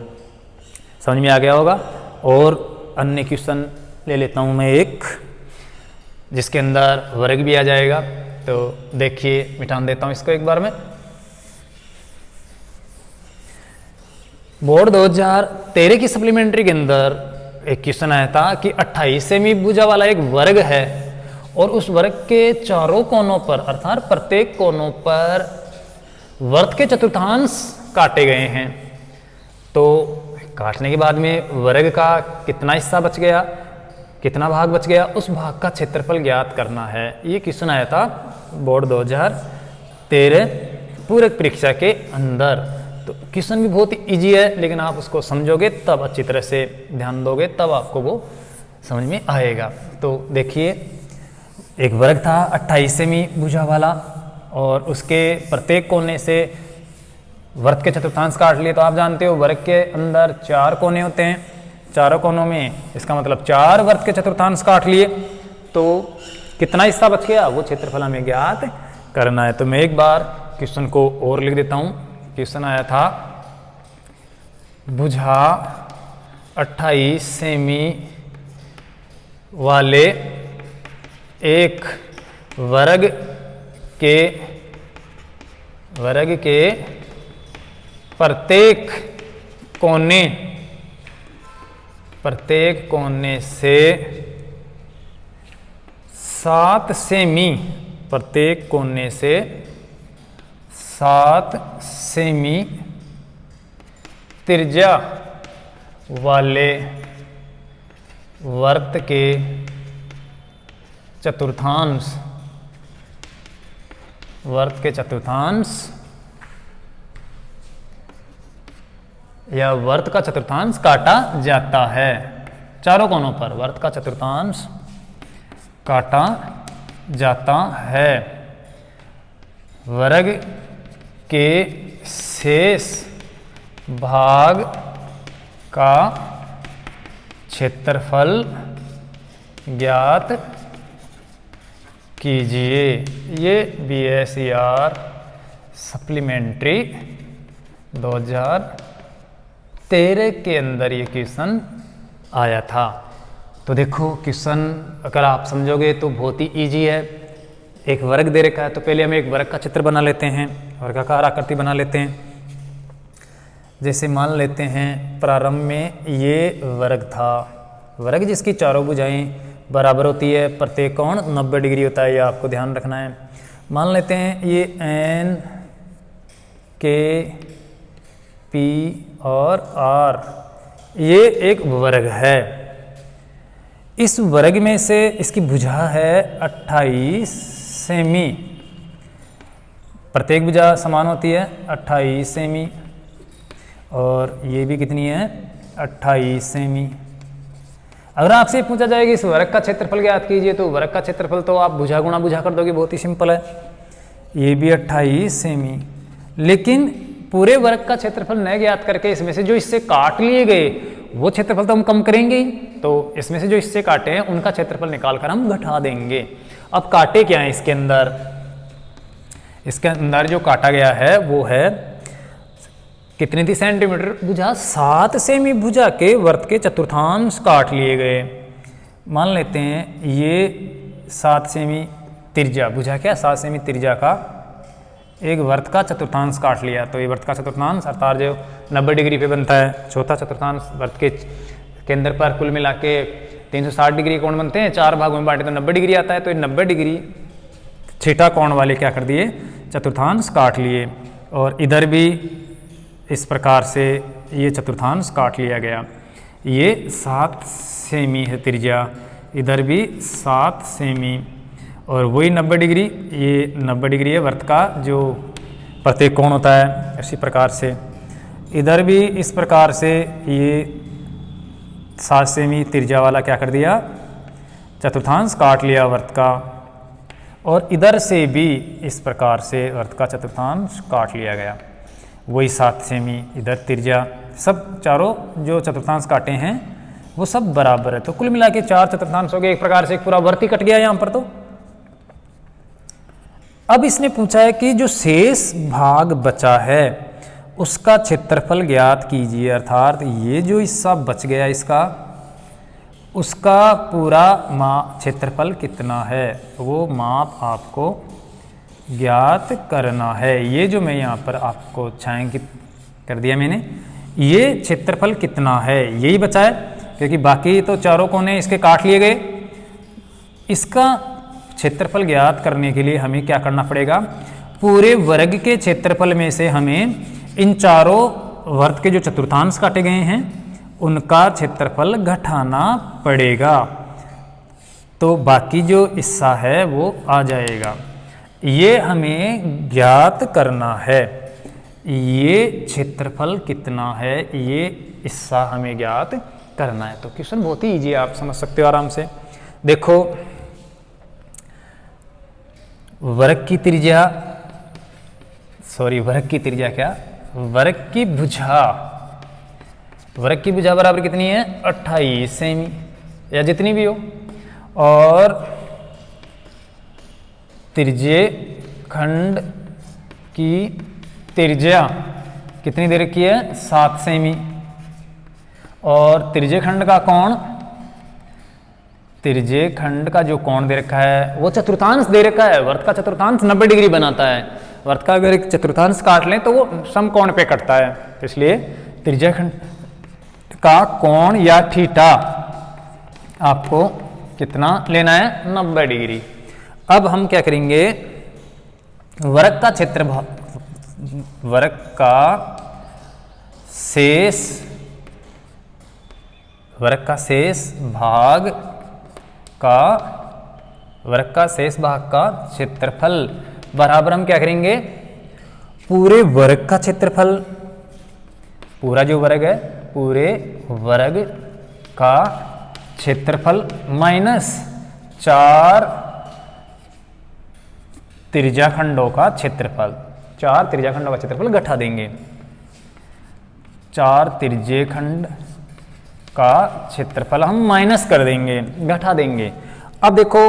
समझ में आ गया होगा। और अन्य क्वेश्चन ले लेता हूँ मैं एक, जिसके अंदर वर्ग भी आ जाएगा। तो देखिए, मिटान देता हूँ इसको एक बार में। बोर्ड 2013 की सप्लीमेंट्री के अंदर एक क्वेश्चन आया था कि 28 सेमी भुजा वाला एक वर्ग है और उस वर्ग के चारों कोनों पर अर्थात प्रत्येक कोनों पर वर्त के चतुर्थांश काटे गए हैं। तो काटने के बाद में वर्ग का कितना हिस्सा बच गया, कितना भाग बच गया, उस भाग का क्षेत्रफल ज्ञात करना है। ये क्वेश्चन आया था बोर्ड 2013 पूरक परीक्षा के अंदर। तो क्वेश्चन भी बहुत इजी है, लेकिन आप उसको समझोगे तब, अच्छी तरह से ध्यान दोगे तब आपको वो समझ में आएगा। तो देखिए, एक वर्ग था 28 सेमी भुजा वाला और उसके प्रत्येक कोने से वर्त के चतुर्थांश काट लिए। तो आप जानते हो वर्ग के अंदर 4 कोने होते हैं, चारों कोनों में इसका मतलब 4 वर्त के चतुर्थांश काट लिए। तो कितना हिस्सा बच गया वो क्षेत्रफल हमें ज्ञात करना है। तो मैं एक बार क्वेश्चन को और लिख देता हूँ। क्वेश्चन आया था भुजा 28 सेमी वाले एक वर्ग के प्रत्येक कोने से 7 सेमी, प्रत्येक कोने से 7 सेमी त्रिज्या वाले वर्त के चतुर्थांश या वर्त का चतुर्थांश काटा जाता है। चारों कोनों पर वर्त का चतुर्थांश काटा जाता है। वर्ग के शेष भाग का क्षेत्रफल ज्ञात कीजिए। ये BSER सप्लीमेंट्री 2013 के अंदर ये क्वेश्चन आया था। तो देखो, क्वेश्चन अगर आप समझोगे तो बहुत ही इजी है। एक वर्ग दे रखा है, तो पहले हम एक वर्ग का चित्र बना लेते हैं, वर्गाकार आकृति बना लेते हैं। जैसे मान लेते हैं प्रारंभ में ये वर्ग था, वर्ग जिसकी चारों भुजाएं बराबर होती है, प्रत्येक कोण 90 डिग्री होता है, ये आपको ध्यान रखना है। मान लेते हैं ये N, K, P और R ये एक वर्ग है। इस वर्ग में से इसकी भुजा है 28 सेमी, प्रत्येक भुजा समान होती है 28 सेमी, और ये भी कितनी है 28 सेमी। अगर आपसे पूछा जाए कि इस वर्ग का क्षेत्रफल ज्ञात कीजिए, तो वर्ग का क्षेत्रफल तो आप भुजा गुणा भुजा कर दोगे, बहुत ही सिंपल है। ये भी 28 सेमी, लेकिन पूरे वर्ग का क्षेत्रफल न ज्ञात करके इसमें से जो इससे काट लिए गए वो क्षेत्रफल तो हम कम करेंगे ही। तो इसमें से जो इससे काटे हैं उनका क्षेत्रफल निकालकर हम घटा देंगे। अब काटे क्या है इसके अंदर? इसके अंदर जो काटा गया है वो है कितनी थी सेंटीमीटर भुजा? 7 सेमी भुजा के वर्त के चतुर्थांश काट लिए गए। मान लेते हैं ये 7 सेमी त्रिज्या भुजा, क्या 7 सेमी त्रिज्या का एक वर्त का चतुर्थांश काट लिया। तो ये वर्त का चतुर्थांश अर्थात जो 90 डिग्री पे बनता है, चौथा चतुर्थांश वर्त के केंद्र पर कुल मिला के 360 डिग्री कोण बनते हैं, 4 भागों में बांटे तो 90 डिग्री आता है। तो ये 90 डिग्री छीटा कोण वाले क्या कर दिए, चतुर्थांश काट लिए। और इधर भी इस प्रकार से ये चतुर्थांश काट लिया गया। ये 7 सेमी है त्रिज्या, इधर भी 7 सेमी, और वही 90 डिग्री, ये 90 डिग्री है वर्त का जो प्रत्येक कोण होता है। इसी प्रकार से इधर भी इस प्रकार से ये 7 सेमी त्रिज्या वाला क्या कर दिया, चतुर्थांश काट लिया वर्त का। और इधर से भी इस प्रकार से वर्त का चतुर्थांश काट लिया गया। वही 7 सेमी, इधर त्रिज्या सब चारों जो चतुर्थांश काटे हैं वो सब बराबर है। तो कुल मिला के 4 चतुर्थांश हो गए, एक प्रकार से एक पूरा वर्त ही कट गया यहाँ पर। तो अब इसने पूछा है कि जो शेष भाग बचा है उसका क्षेत्रफल ज्ञात कीजिए, अर्थात ये जो हिस्सा बच गया इसका, उसका पूरा क्षेत्रफल कितना है वो माप आपको ज्ञात करना है। ये जो मैं यहाँ पर आपको छायांकित कर दिया मैंने, ये क्षेत्रफल कितना है यही बचा है, क्योंकि बाकी तो चारों कोने इसके काट लिए गए। इसका क्षेत्रफल ज्ञात करने के लिए हमें क्या करना पड़ेगा, पूरे वर्ग के क्षेत्रफल में से हमें इन चारों वर्त के जो चतुर्थांश काटे गए हैं उनका क्षेत्रफल घटाना पड़ेगा, तो बाकी जो हिस्सा है वो आ जाएगा। ये हमें ज्ञात करना है, ये क्षेत्रफल कितना है ये हिस्सा हमें ज्ञात करना है। तो क्वेश्चन बहुत ही इजी है, आप समझ सकते हो आराम से। देखो वर्ग की त्रिज्या, वर्ग की भुजा, वर्ग की भुजा बराबर कितनी है 28 सेमी या जितनी भी हो, और त्रिज्य खंड की त्रिज्या कितनी दे रखी है 7 सेमी, और त्रिज्य खंड का कोण, त्रिज्य खंड का जो कोण दे रखा है वो चतुर्थांश दे रखा है। वर्त का चतुर्थांश 90 डिग्री बनाता है, वर्त का अगर एक चतुर्थांश काट लें तो वो समकोण पे कटता है, तो इसलिए त्रिज्य खंड का कोण या थीटा आपको कितना लेना है 90 डिग्री। अब हम क्या करेंगे, वर्ग का क्षेत्रफल, वर्ग का शेष, वर्ग का शेष भाग का, वर्ग का शेष भाग का क्षेत्रफल बराबर हम क्या करेंगे, पूरे वर्ग का क्षेत्रफल, पूरा जो वर्ग है पूरे वर्ग का क्षेत्रफल माइनस 4 त्रिज्याखंडों का क्षेत्रफल, 4 त्रिज्याखंडों का क्षेत्रफल घटा देंगे, 4 त्रिज्यखंड का क्षेत्रफल हम माइनस कर देंगे, घटा देंगे। अब देखो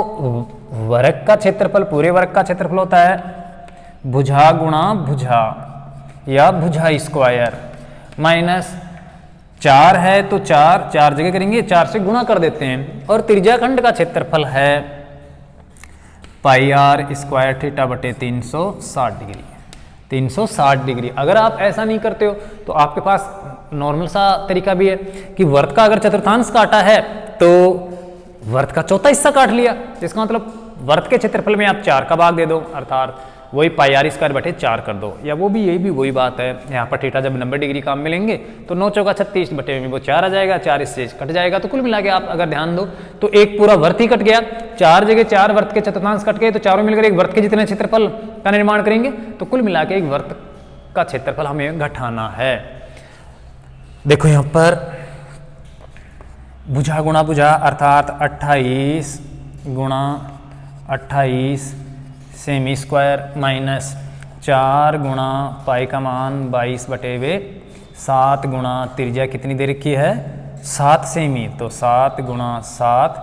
वर्ग का क्षेत्रफल, पूरे वर्ग का क्षेत्रफल होता है भुजा गुणा भुजा या भुजा स्क्वायर, माइनस 4 है तो 4 जगह करेंगे, 4 से गुणा कर देते हैं, और त्रिज्याखंड का क्षेत्रफल है पाई आर स्क्वायर थीटा बटे 360 डिग्री, 360 डिग्री। अगर आप ऐसा नहीं करते हो तो आपके पास नॉर्मल सा तरीका भी है कि वर्त का अगर चतुर्थांश काटा है तो वर्त का चौथा हिस्सा काट लिया, जिसका मतलब वर्त के क्षेत्रफल में आप 4 का भाग दे दो, अर्थात वही पाई आर स्क्वायर बटे 4 कर दो, या वो भी, यही भी वही बात है। यहाँ पर थीटा जब 90 डिग्री काम मिलेंगे तो 9 चौका 36 बटे में वो 4 आ जाएगा, 4 इससे कट जाएगा, तो कुल मिला के आप अगर ध्यान दो तो एक पूरा वर्त ही कट गया, 4 जगह 4 वर्त के चतुर्थांश कट गए, तो चारों मिलकर एक वर्त के जितने क्षेत्रफल का निर्माण करेंगे, तो कुल मिला के एक वर्त का क्षेत्रफल हमें घटाना है। देखो यहाँ पर भुजा गुणा भुजा अर्थात 28 गुणा 28 सेमी स्क्वायर माइनस 4 गुणा पाई का मान 22 बटे वे 7 गुणा त्रिज्या कितनी दे रखी है 7 सेमी, तो 7 गुणा 7,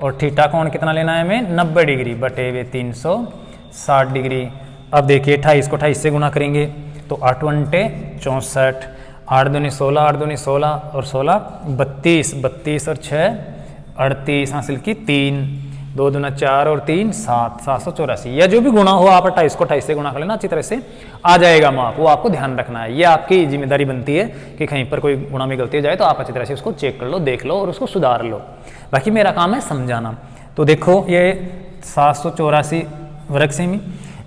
और थीटा कोण कितना लेना है हमें 90 डिग्री बटे वे 360 डिग्री। अब देखिए 28 को 28 से गुणा करेंगे तो 8 × 64, 8 दूनी 16, 8 दूनी 16 और 16 32, 32 और 6 38 हासिल की 3, 2 दूना 4 और 3 7, 784, या जो भी गुणा हो आप 28 को 28 से गुणा कर लेना, अच्छी तरह से आ जाएगा माप, वो आपको ध्यान रखना है। ये आपकी जिम्मेदारी बनती है कि कहीं पर कोई गुणा में गलती हो जाए तो आप अच्छी तरह से उसको चेक कर लो, देख लो और उसको सुधार लो, बाकी मेरा काम है समझाना। तो देखो ये 784 वर्ग सेमी,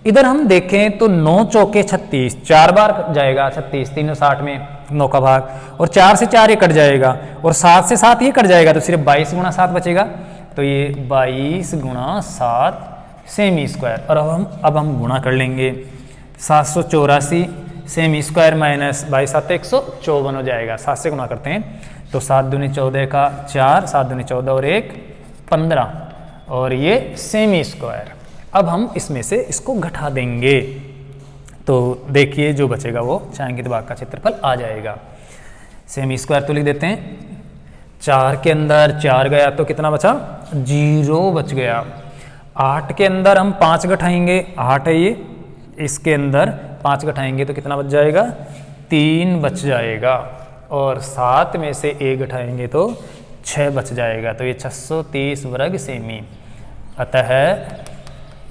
इधर हम देखें तो 9 चौके 36, 4 बार जाएगा 36, 360 में 9 का भाग, और 4 से 4 ये कट जाएगा, और 7 से 7 ये कट जाएगा, तो सिर्फ 22 गुणा 7 बचेगा, तो ये 22 गुणा 7 सेमी स्क्वायर। और अब हम गुणा कर लेंगे, 784 सेमी स्क्वायर माइनस 22 7 154 हो जाएगा, 7 से गुणा करते हैं तो 7 दूनी 14 का 4, 7 दूनी 14 और 1 15, और ये सेमी स्क्वायर। अब हम इसमें से इसको घटा देंगे तो देखिए जो बचेगा वो छायांकित भाग का क्षेत्रफल आ जाएगा। सेमी स्क्वायर तो लिख देते हैं। 4 के अंदर 4 गया तो कितना बचा, 0 बच गया। 8 के अंदर हम 5 घटाएंगे, 8 है ये, इसके अंदर 5 घटाएंगे तो कितना बच जाएगा, 3 बच जाएगा। और 7 में से 1 घटाएंगे तो 6 बच जाएगा। तो ये 630 वर्ग सेमी। अतः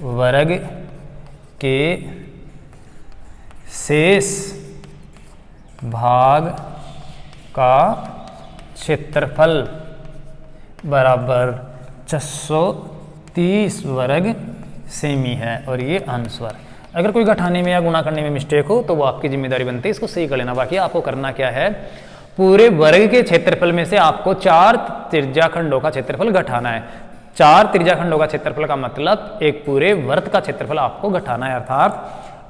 वर्ग के शेष भाग का क्षेत्रफल बराबर 630 वर्ग सेमी है। और ये अनुस्वर, अगर कोई घटाने में या गुणा करने में मिस्टेक हो तो वो आपकी जिम्मेदारी बनती है इसको सही कर लेना। बाकी आपको करना क्या है, पूरे वर्ग के क्षेत्रफल में से आपको 4 त्रिज्याखंडों का क्षेत्रफल घटाना है। 4 त्रिज्याखंडों का क्षेत्रफल का मतलब एक पूरे वर्त का क्षेत्रफल आपको घटाना है, अर्थात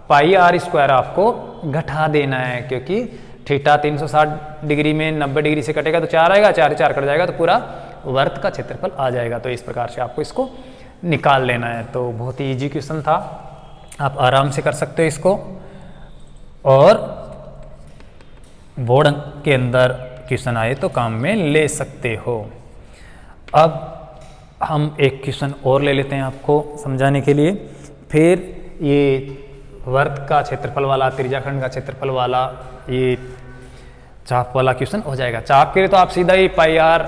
पाई आर स्क्वायर आपको घटा देना है। क्योंकि थीटा 360 डिग्री में 90 डिग्री से कटेगा तो 4 आएगा, 4 4 कट जाएगा तो पूरा वर्त का क्षेत्रफल आ जाएगा। तो इस प्रकार से आपको इसको निकाल लेना है। तो बहुत ही ईजी क्वेश्चन था, आप आराम से कर सकते हो इसको। और बोर्ड के अंदर क्वेश्चन आए तो काम में ले सकते हो। अब हम एक क्वेश्चन और ले लेते हैं आपको समझाने के लिए। फिर ये वर्त का क्षेत्रफल वाला, त्रिज्याखंड का क्षेत्रफल वाला, ये चाप वाला क्वेश्चन हो जाएगा। चाप के लिए तो आप सीधा ही पाई आर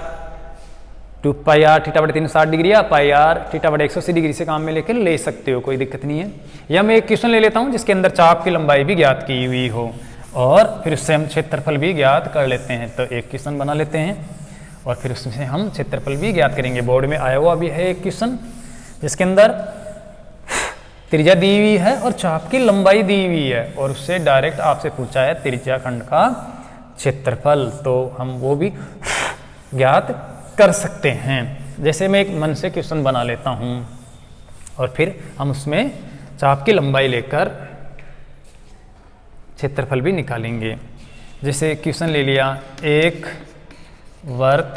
2 पाई आर थीटा बटे 360 डिग्री या पाई आर थीटा बटे 180 डिग्री से काम में लेकर ले सकते हो, कोई दिक्कत नहीं है। या मैं एक क्वेश्चन ले लेता हूँ जिसके अंदर चाप की लंबाई भी ज्ञात की हुई हो और फिर उससे हम क्षेत्रफल भी ज्ञात कर लेते हैं। तो एक क्वेश्चन बना लेते हैं और फिर उसमें हम क्षेत्रफल भी ज्ञात करेंगे। बोर्ड में आया हुआ भी है एक क्वेश्चन जिसके अंदर त्रिज्या दी हुई है और चाप की लंबाई दी हुई है और उससे डायरेक्ट आपसे पूछा है त्रिज्याखंड का क्षेत्रफल। तो हम वो भी ज्ञात कर सकते हैं। जैसे मैं एक मन से क्वेश्चन बना लेता हूँ और फिर हम उसमें चाप की लंबाई लेकर क्षेत्रफल भी निकालेंगे। जैसे क्वेश्चन ले लिया, एक वर्त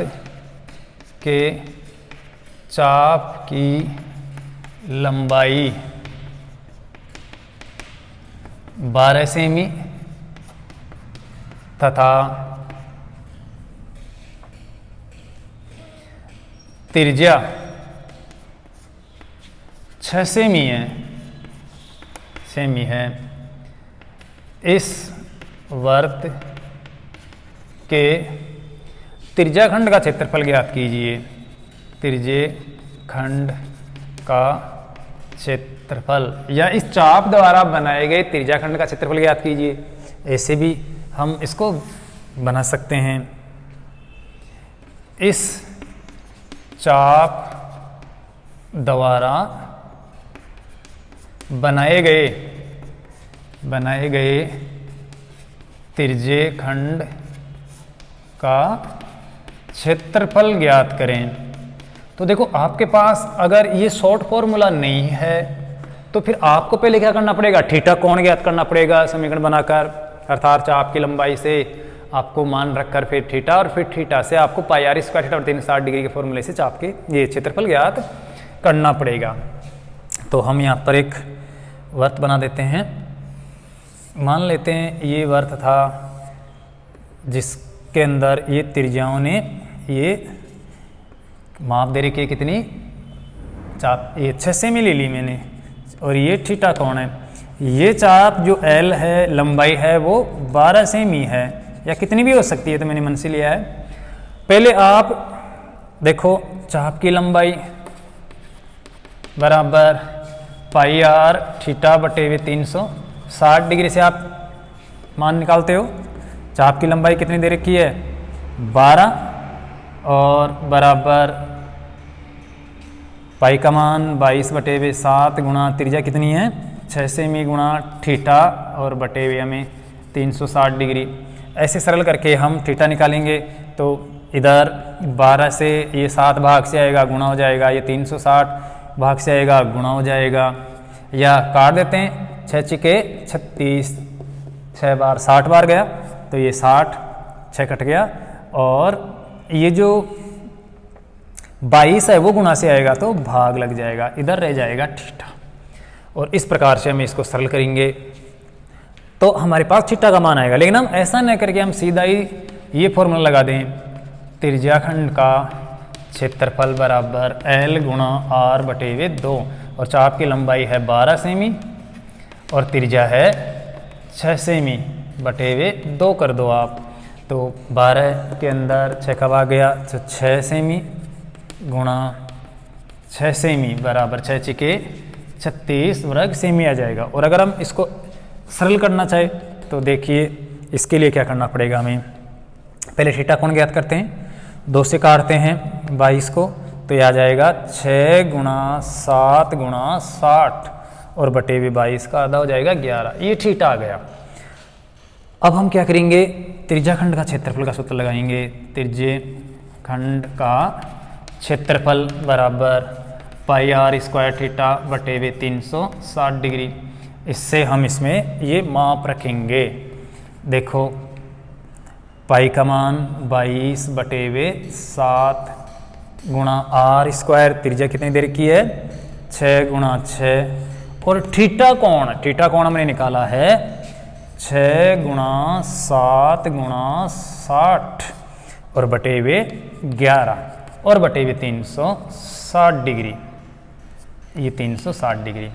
के चाप की लंबाई 12 सेमी तथा त्रिज्या 6 सेमी है। इस वर्त के त्रिज्याखंड का क्षेत्रफल ज्ञात कीजिए। त्रिज्याखंड का क्षेत्रफल या इस चाप द्वारा बनाए गए त्रिज्याखंड का क्षेत्रफल ज्ञात कीजिए। ऐसे भी हम इसको बना सकते हैं। इस चाप द्वारा बनाए गए त्रिज्याखंड का क्षेत्रफल ज्ञात करें। तो देखो आपके पास अगर ये शॉर्ट फॉर्मूला नहीं है तो फिर आपको पहले क्या करना पड़ेगा, थीटा कोण ज्ञात करना पड़ेगा समीकरण बनाकर, अर्थात चाप की लंबाई से आपको मान रखकर फिर थीटा और फिर थीटा से आपको पाई आर स्क्वायर थीटा और 360 डिग्री के फॉर्मूले से चाप के ये क्षेत्रफल ज्ञात करना पड़ेगा। तो हम यहाँ पर एक वर्त बना देते हैं। मान लेते हैं ये वर्त था जिसके अंदर ये त्रिज्याओं ने ये माप दे रखी है कितनी, चाप ये 6 सेमी ले ली मैंने और ये थीटा कोण है। ये चाप जो एल है लंबाई है वो 12 सेमी है या कितनी भी हो सकती है, तो मैंने मन से लिया है। पहले आप देखो चाप की लंबाई बराबर पाई आर थीटा बटे 360 डिग्री से आप मान निकालते हो। चाप की लंबाई कितनी दे रखी है 12 और बराबर पाई का मान 22 बटे 7 गुणा त्रिज्या कितनी है 6 सेमी गुणा थीटा और बटे हमें 360 डिग्री। ऐसे सरल करके हम थीटा निकालेंगे तो इधर 12 से ये 7 भाग से आएगा गुणा हो जाएगा, ये 360 भाग से आएगा गुणा हो जाएगा, या काट देते हैं 6 छिके 36, 6 बार 60 बार गया तो ये 60 6 कट गया और ये जो 22 है वो गुणा से आएगा तो भाग लग जाएगा, इधर रह जाएगा थीटा। और इस प्रकार से हम इसको सरल करेंगे तो हमारे पास थीटा का मान आएगा। लेकिन हम ऐसा न करके हम सीधा ही ये फॉर्मूला लगा दें, त्रिज्या खंड का क्षेत्रफल बराबर L गुणा R बटे वे 2, और चाप की लंबाई है 12 सेमी और त्रिज्या है 6 सेमी बटे वे 2 कर दो आप। तो 12 के अंदर 6 कब आ गया, तो 6 सेमी गुणा 6 सेमी बराबर 6 चिके 36 वर्ग सेमी आ जाएगा। और अगर हम इसको सरल करना चाहे तो देखिए इसके लिए क्या करना पड़ेगा हमें, पहले थीटा कोण ज्ञात करते हैं, 2 से काटते हैं 22 को, तो यह आ जाएगा 6 गुणा 7 गुणा 60 और बटे भी 22 का आधा हो जाएगा 11, ये थीटा आ गया। अब हम क्या करेंगे, त्रिज्या खंड का क्षेत्रफल का सूत्र लगाएंगे, त्रिज्या खंड का क्षेत्रफल बराबर पाई आर स्क्वायर थीटा बटे वे 360 डिग्री। इससे हम इसमें ये माप रखेंगे, देखो पाई का मान 22 बटे वे 7 गुणा आर स्क्वायर, त्रिज्या कितनी देर की है 6 गुणा 6, और थीटा कोण हमने निकाला है 6 गुणा 7 गुणा 60 और बटे वे 11 और बटे वे 360 डिग्री, ये 360 डिग्री।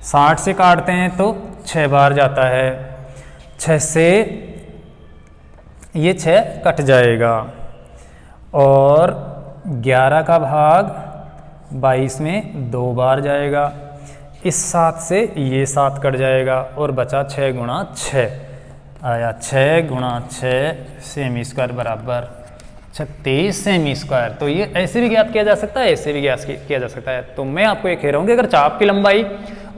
60 से काटते हैं तो 6 बार जाता है, 6 से ये 6 कट जाएगा और 11 का भाग 22 में 2 बार जाएगा, इस 7 से ये 7 कट जाएगा और बचा 6 गुणा 6 आया, 6 गुणा 6 सेमी स्क्वायर बराबर 36 सेमी स्क्वायर। तो ये ऐसे भी ज्ञात किया जा सकता है, ऐसे भी ज्ञात किया जा सकता है। तो मैं आपको ये कह रहा हूँ कि अगर चाप की लंबाई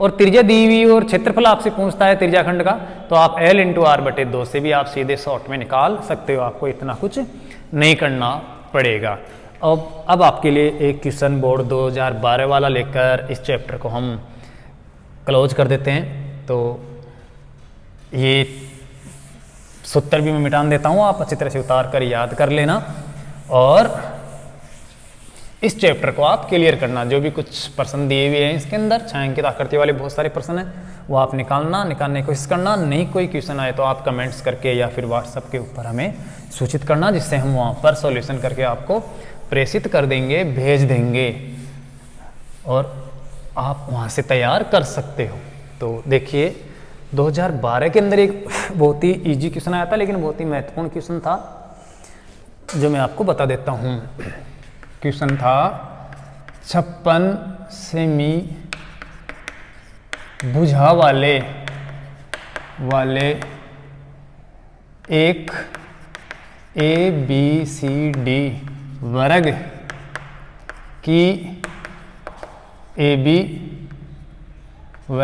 और त्रिज्या दी हुई और क्षेत्रफल आपसे पूछता है त्रिज्या खंड का, तो आप L इंटू आर बटे 2 से भी आप सीधे शॉर्ट में निकाल सकते हो, आपको इतना कुछ नहीं करना पड़ेगा। अब आपके लिए एक क्वेश्चन बोर्ड 2012 वाला लेकर इस चैप्टर को हम क्लोज कर देते हैं। तो ये सूत्र भी मैं मिटान देता हूँ, आप अच्छी तरह से उतार कर याद कर लेना और इस चैप्टर को आप क्लियर करना। जो भी कुछ प्रश्न दिए हुए हैं इसके अंदर, छायांकित आकृति वाले बहुत सारे प्रश्न हैं, वो आप निकालने की कोशिश करना। नहीं कोई क्वेश्चन आए तो आप कमेंट्स करके या फिर व्हाट्सएप के ऊपर हमें सूचित करना, जिससे हम वहाँ पर सॉल्यूशन करके आपको प्रेषित कर देंगे, भेज देंगे और आप वहाँ से तैयार कर सकते हो। तो देखिए 2012 के अंदर एक बहुत ही इजी क्वेश्चन आया था, लेकिन बहुत ही महत्वपूर्ण क्वेश्चन था, जो मैं आपको बता देता हूँ। क्वेश्चन था 56 सेमी भुजा वाले एक ABCD वर्ग की AB व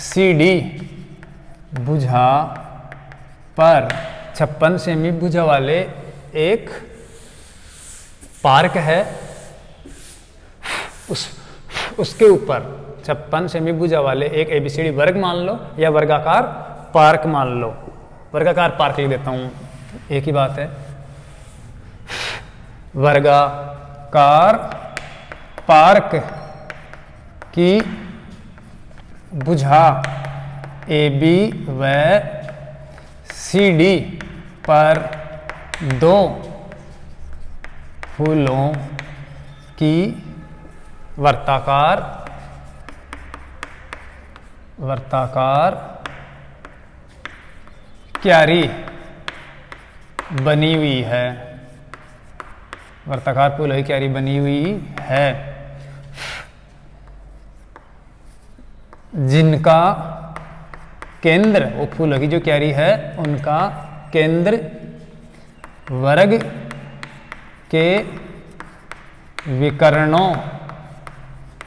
CD भुजा पर 56 सेमी भुजा वाले एक पार्क है, उसके ऊपर 56 सेमी भुजा वाले एक ABCD वर्ग मान लो या वर्गाकार पार्क मान लो। वर्गाकार पार्क लिख देता हूं, एक ही बात है। वर्गाकार पार्क की भुजा AB व CD पर 2 फूलों की वर्ताकार क्यारी बनी हुई है, वर्ताकार फूलों की क्यारी बनी हुई है, जिनका केंद्र, वो फूलों की जो क्यारी है उनका केंद्र वर्ग के विकर्णों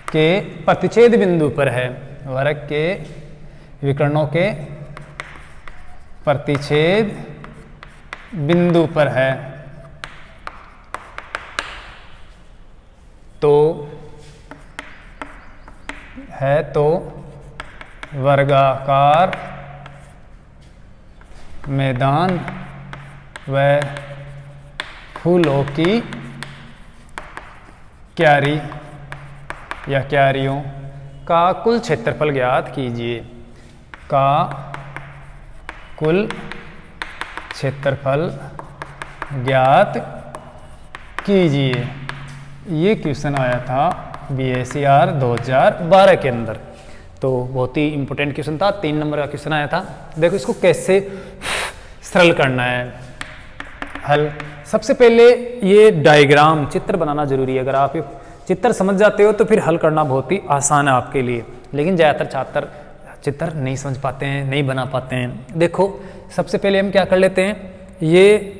के प्रतिच्छेद बिंदु पर है, वर्ग के विकर्णों के प्रतिच्छेद बिंदु पर है। तो वर्गाकार मैदान व फूलों की क्यारी या क्यारियों का कुल क्षेत्रफल ज्ञात कीजिए, का कुल क्षेत्रफल ज्ञात कीजिए। ये क्वेश्चन आया था BACR 2012 के अंदर, तो बहुत ही इंपॉर्टेंट क्वेश्चन था, 3 नंबर का क्वेश्चन आया था। देखो इसको कैसे सरल करना है हल। सबसे पहले ये डायग्राम चित्र बनाना जरूरी है। अगर आप ये चित्र समझ जाते हो तो फिर हल करना बहुत ही आसान है आपके लिए, लेकिन ज़्यादातर छात्र चित्र नहीं समझ पाते हैं, नहीं बना पाते हैं। देखो सबसे पहले हम क्या कर लेते हैं, ये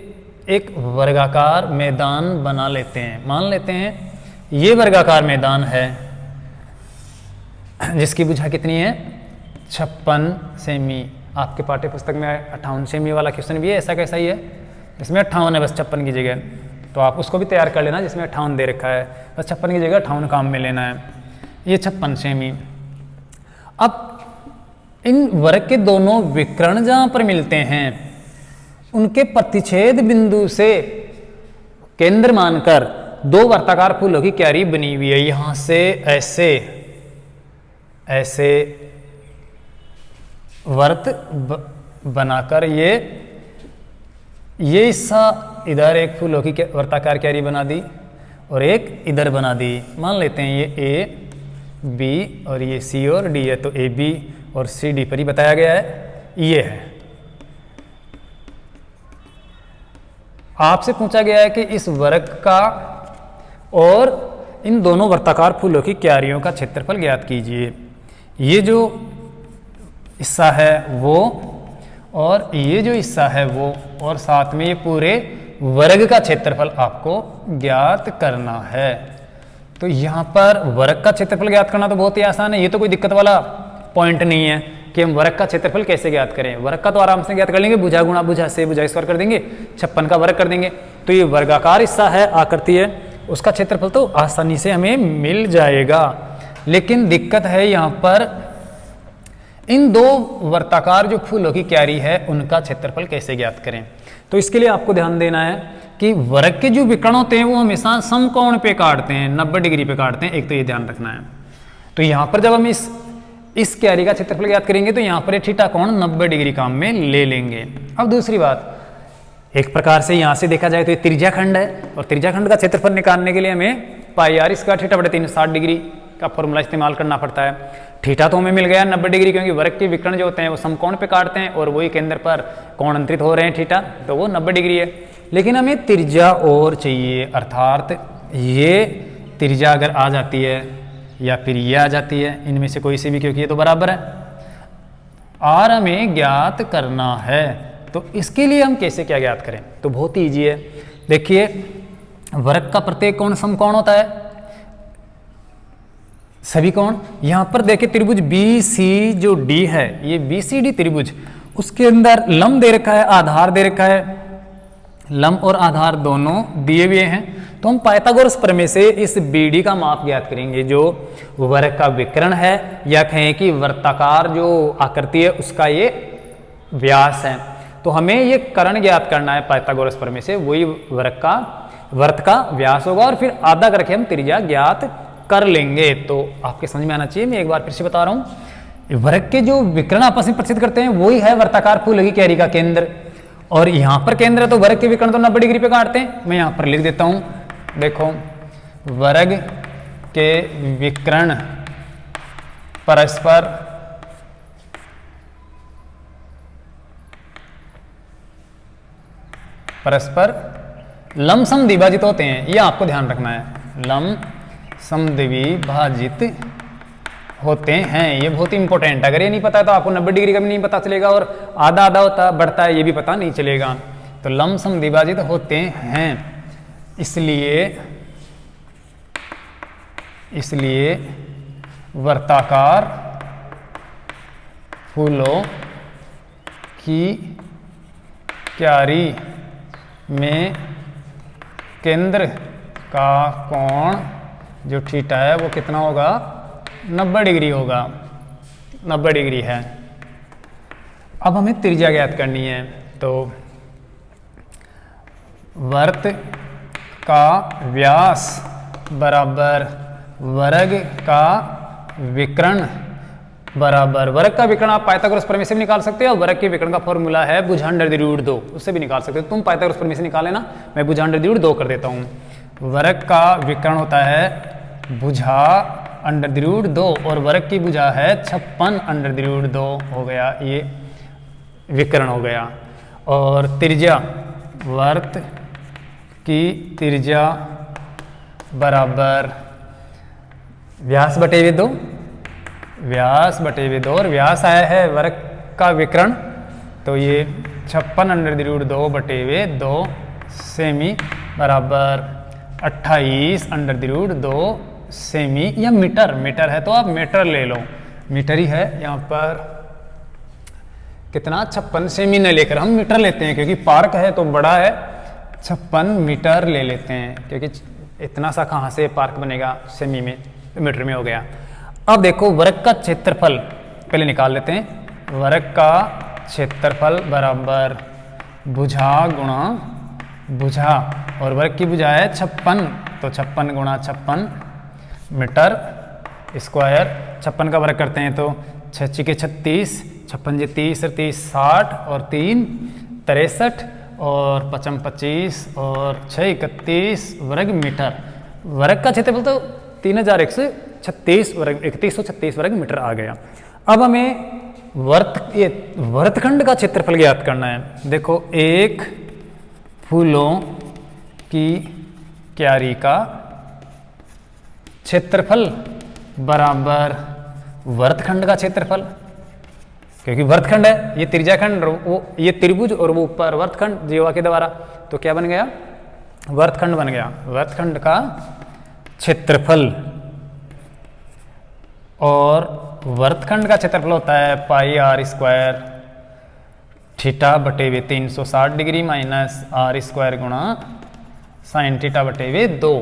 एक वर्गाकार मैदान बना लेते हैं। मान लेते हैं ये वर्गाकार मैदान है जिसकी भुजा कितनी है 56 सेमी। आपके पाठ्य पुस्तक में 58 सेमी वाला क्वेश्चन भी है, ऐसा कैसा ही है, इसमें 58 है बस 56 की जगह, तो आप उसको भी तैयार कर लेना जिसमें 58 दे रखा है, बस 56 की जगह 58 काम में लेना है। ये 56 सेमी। अब इन वर्ग के दोनों विकर्ण जहां पर मिलते हैं उनके प्रतिच्छेद बिंदु से केंद्र मानकर 2 वर्ताकार फूलों की क्यारी बनी हुई है। यहां से ऐसे ऐसे वर्त बनाकर ये हिस्सा इधर एक फूलों की वर्ताकार क्यारी बना दी और एक इधर बना दी। मान लेते हैं ये A B और ये C और D है, तो AB और CD पर ही बताया गया है, ये है। आपसे पूछा गया है कि इस वर्ग का और इन दोनों वर्ताकार फूलों की क्यारियों का क्षेत्रफल ज्ञात कीजिए। ये जो हिस्सा है वो और ये जो हिस्सा है वो, और साथ में ये पूरे वर्ग का क्षेत्रफल आपको ज्ञात करना है। तो यहाँ पर वर्ग का क्षेत्रफल ज्ञात करना तो बहुत ही आसान है, ये तो कोई दिक्कत वाला पॉइंट नहीं है कि हम वर्ग का क्षेत्रफल कैसे ज्ञात करें। वर्ग का तो आराम से ज्ञात कर लेंगे, भुजा गुणा भुजा से भुजा स्क्वायर कर देंगे, 56 का वर्ग कर देंगे। तो ये वर्गाकार हिस्सा है, आकृति है, उसका क्षेत्रफल तो आसानी से हमें मिल जाएगा। लेकिन दिक्कत है यहाँ पर इन 2 वर्ताकार जो फूलों की क्यारी है उनका क्षेत्रफल कैसे ज्ञात करें। तो इसके लिए आपको ध्यान देना है कि वर्ग के जो विकर्ण होते हैं वो हमेशा समकोण पे काटते हैं, 90 डिग्री पे काटते हैं, एक तो ये ध्यान रखना है। तो यहाँ पर जब हम इस क्यारी का क्षेत्रफल ज्ञात करेंगे तो यहाँ पर ये थीटा कोण 90 डिग्री काम में ले लेंगे। अब दूसरी बात, एक प्रकार से यहाँ से देखा जाए तो ये त्रिज्याखंड है, और त्रिज्याखंड का क्षेत्रफल निकालने के लिए हमें पाई आर स्क्वायर थीटा बटे 3 60 डिग्री का फॉर्मूला इस्तेमाल करना पड़ता है। थीटा तो हमें मिल गया 90 डिग्री, क्योंकि वर्ग के विकर्ण जो होते हैं वो समकोण पे काटते हैं और वही केंद्र पर कोण अंतरित हो रहे हैं थीटा, तो वो 90 डिग्री है। लेकिन हमें त्रिज्या और चाहिए, अर्थात ये त्रिज्या अगर आ जाती है या फिर ये आ जाती है, इनमें से कोई सी भी, क्योंकि ये तो बराबर है, आर हमें ज्ञात करना है। तो इसके लिए हम कैसे क्या ज्ञात करें, तो बहुत ही ईजी है। देखिए वर्ग का प्रत्येक कोण समकोण होता है, सभी कोण। यहां पर देखिए त्रिभुज BC जो D है, ये BCD त्रिभुज, उसके अंदर लंब दे रखा है, आधार दे रखा है, लंब और आधार दोनों दिए हुए हैं। तो हम पाइथागोरस प्रमेय से इस BD का माप ज्ञात करेंगे, जो वर्ग का विकर्ण है, या कहें कि वर्ताकार जो आकृति है उसका ये व्यास है। तो हमें ये कर्ण ज्ञात करना है पाइथागोरस प्रमेय से, वही वर्त का व्यास होगा, और फिर आधा करके हम त्रिज्या ज्ञात कर लेंगे। तो आपके समझ में आना चाहिए, मैं एक बार फिर से बता रहा हूं, वर्ग के जो विकर्ण आपस में प्रतिच्छेद करते हैं वही है वर्ताकार फूल की क्यारी का केंद्र, और यहां पर केंद्र है तो वर्ग के विकर्ण तो 90 डिग्री पे काटते हैं। मैं यहां पर लिख देता हूं, देखो वर्ग के विकर्ण परस्पर लंब समद्विभाजित होते हैं, ये आपको ध्यान रखना है, लंब समद्विभाजित होते हैं, ये बहुत इंपॉर्टेंट। अगर ये नहीं पता है तो आपको 90 डिग्री का भी नहीं पता चलेगा, और आधा आधा होता बढ़ता है ये भी पता नहीं चलेगा। तो लंब समद्विभाजित होते हैं, इसलिए वर्ताकार फूलों की क्यारी में केंद्र का कोण जो थीटा है वो कितना होगा, 90 डिग्री होगा, 90 डिग्री है। अब हमें त्रिज्या ज्ञात करनी है, तो वर्त का व्यास बराबर वर्ग का विकर्ण बराबर वर्ग का विकर्ण आप पाइथागोरस प्रमेय से भी निकाल सकते हो और वर्ग के विकर्ण का फॉर्मूला है भुजा अंडर द रूट 2, उससे भी निकाल सकते हो। तुम पाइथागोरस प्रमेय से निकाले ना, मैं भुजा अंडर द रूट 2 कर देता हूँ। वर्ग का विकर्ण होता है भुजा अंडर द रूट 2 और वर्ग की भुजा है 56 अंडर द रूट 2 हो गया, ये विकर्ण हो गया। और त्रिज्या, वर्त की त्रिज्या बराबर व्यास बटे हुए 2, व्यास बटे हुए 2 और व्यास आया है वर्ग का विकर्ण, तो ये 56 अंडर द रूट 2 बटे हुए 2 सेमी बराबर 28 अंडर द रूट 2 सेमी, या मीटर, मीटर है तो आप मीटर ले लो, मीटर ही है यहाँ पर। कितना 56 सेमी न लेकर हम मीटर लेते हैं, क्योंकि पार्क है तो बड़ा है, 56 मीटर ले लेते हैं, क्योंकि इतना सा कहाँ से पार्क बनेगा, सेमी में, मीटर में हो गया। अब देखो वर्ग का क्षेत्रफल पहले निकाल लेते हैं। वर्ग का क्षेत्रफल बराबर भुजा गुणा भुजा, और वर्ग की भुजा है 56, तो 56 गुणा 56 मीटर स्क्वायर। 56 का वर्ग करते हैं तो 6 के 36, 56 30 30 60 और 3 63 और 55 25 और 6 31 वर्ग मीटर। वर्ग का क्षेत्रफल तो 3136 वर्ग 3136 वर्ग मीटर आ गया। अब हमें वर्तखंड का क्षेत्रफल ज्ञात करना है। देखो, एक फूलों की क्यारी का क्षेत्रफल बराबर वर्तखंड का क्षेत्रफल, क्योंकि वर्तखंड है, ये त्रिज्याखंड, वो ये त्रिभुज और वो ऊपर वर्तखंड जीवा के द्वारा, तो क्या बन गया, वर्तखंड बन गया। वर्तखंड का क्षेत्रफल, और वर्तखंड का क्षेत्रफल होता है पाई आर स्क्वायर थीटा बटे हुए 360 डिग्री माइनस आर स्क्वायर गुणा साइन थीटा बटे हुए 2,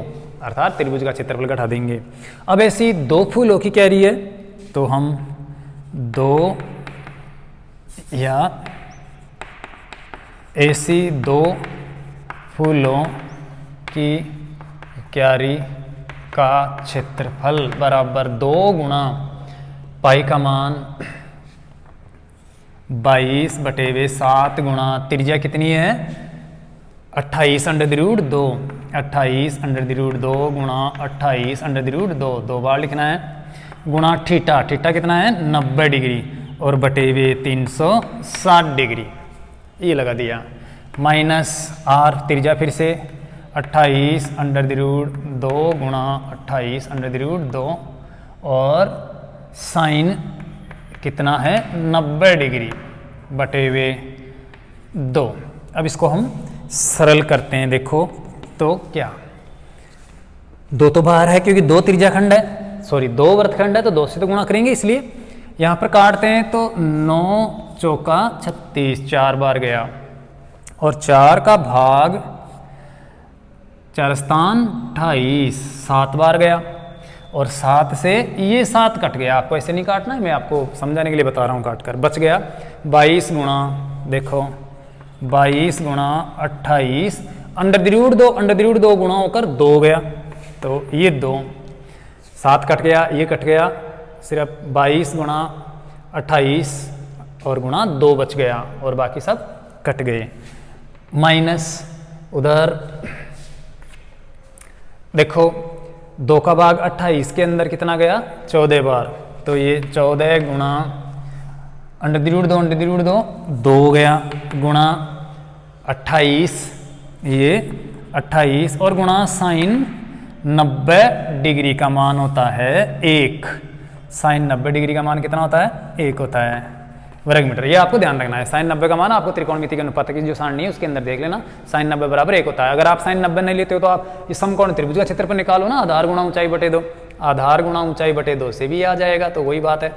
अर्थात त्रिभुज का क्षेत्रफल घटा देंगे। अब ऐसी दो फूलों की कैरी है, तो हम दो या ऐसी दो फूलों की क्यारी का क्षेत्रफल बराबर 2 गुणा पाई का मान 22 बटे हुए 7 गुणा त्रिज्या कितनी है 28 under the root 2, 28 under the root 2 गुणा 28 अंडर द रूट 2, 2 बार लिखना है, गुणा थीटा, थीटा कितना है 90 डिग्री और बटे हुए 360 डिग्री, ये लगा दिया, माइनस आर त्रिज्या फिर से 28 अंडर द रूट 2 गुणा 28 अंडर द रूट 2 और साइन कितना है 90 डिग्री बटे हुए 2। अब इसको हम सरल करते हैं। देखो तो क्या, 2 तो बाहर है क्योंकि 2 त्रिज्याखंड है, सॉरी 2 वृत्तखंड है, तो 2 से तो गुणा करेंगे, इसलिए यहाँ पर काटते हैं तो 9 चौका 36 4 बार गया और 4 का भाग 4 स्थान 28 7 बार गया और 7 से ये 7 कट गया। आपको ऐसे नहीं काटना है, मैं आपको समझाने के लिए बता रहा हूँ काट कर, बच गया 22 गुणा, देखो 22 गुणा 28 under the root 2, under the root 2 गुणा होकर 2 गया, तो ये 2 7 कट गया, ये कट गया, सिर्फ 22 गुणा 28 और गुणा 2 बच गया और बाकी सब कट गए। माइनस उधर देखो 2 का भाग 28 के अंदर कितना गया 14 बार, तो ये 14 गुणा under the root 2 under the root 2 2 गया गुणा 28, ये 28 और गुणा साइन 90 डिग्री का मान होता है 1, साइन 90 डिग्री का मान कितना होता है 1 होता है वर्ग मीटर। ये आपको ध्यान रखना है, साइन 90 का मान आपको त्रिकोणमिति के अनुपात की जो सारणी है उसके अंदर देख लेना, साइन 90 बराबर 1 होता है। अगर आप साइन 90 नहीं लेते हो तो आप इस समकोण त्रिभुज का क्षेत्रफल निकालो ना, आधार गुणा ऊंचाई बटे 2, आधार गुणा ऊंचाई बटे 2 से भी आ जाएगा, तो वही बात है।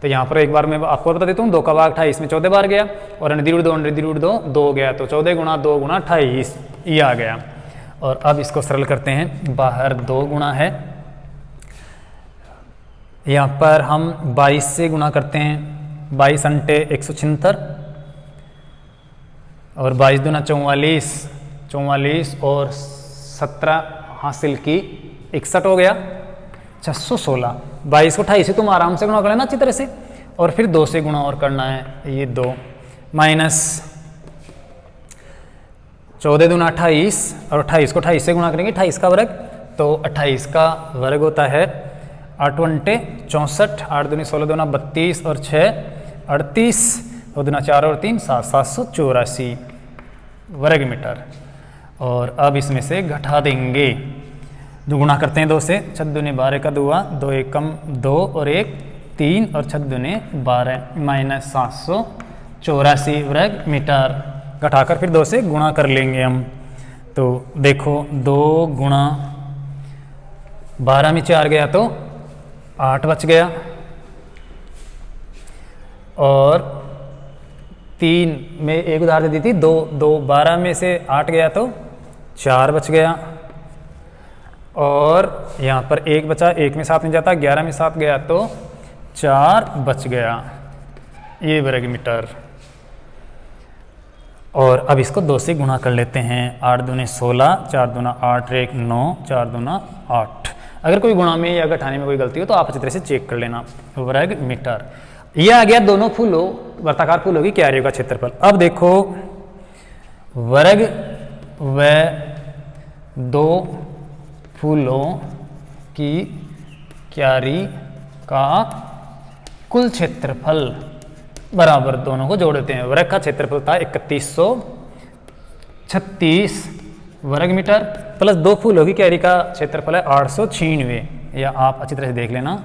तो यहाँ पर एक बार मैं आपको बता देता हूँ, 2 का भाग 28 में 14 बार गया और under the root 2 under the root 2 2 गया, तो 14 गुणा 2 गुणा 28 ये आ गया। और अब इसको सरल करते हैं, बाहर 2 गुणा है, यहाँ पर हम 22 से गुणा करते हैं, 22 अंटे 176 और 22 दूना 44, 44 और 17 हासिल की 61 हो गया 616। 22 को 28 से तुम आराम से गुणा कर लेना अच्छी तरह से, और फिर 2 से गुणा और करना है, ये 2 माइनस 14 दूना 28, और 28 को 28 से गुणा करेंगे, 28 का वर्ग, तो 28 का वर्ग होता है 8 × 64, 8 दूनी 16 दूना 32 और 6 38, और दूना 4 और 3 7, 784 वर्ग मीटर। और अब इसमें से घटा देंगे, जो गुणा करते हैं 2 से, 6 दूनी 12 का 2, 2 एकम 2 और 1 3, और 6 दूनी 12 माइनस 784 वर्ग मीटर। घटाकर फिर 2 से गुणा कर लेंगे हम, तो देखो 2 गुणा 12 में 4 गया तो 8 बच गया, और 3 में एक उदाहरण दी थी, 2 12 में से 8 गया तो 4 बच गया, और यहाँ पर 1 बचा, 1 में 7 नहीं जाता, 11 में 7 गया तो 4 बच गया, ये वर्ग मीटर। और अब इसको 2 से गुणा कर लेते हैं, 8 दूने 16, 4 दूना 8, 1 9, 4 दूना 8। अगर कोई गुणा में या घटाने में कोई गलती हो तो आप अच्छी तरह से चेक कर लेना। वर्ग मीटर, ये आ गया दोनों फूलों, वर्ताकार फूलों की क्यारियों का क्षेत्रफल। अब देखो वर्ग व 2 फूलों की क्यारी का कुल क्षेत्रफल बराबर, दोनों को जोड़ देते हैं। वर्ग का क्षेत्रफल था 3136 वर्ग मीटर, प्लस 2 फूलों की क्यारी का क्षेत्रफल है 896, या आप अच्छी तरह से देख लेना,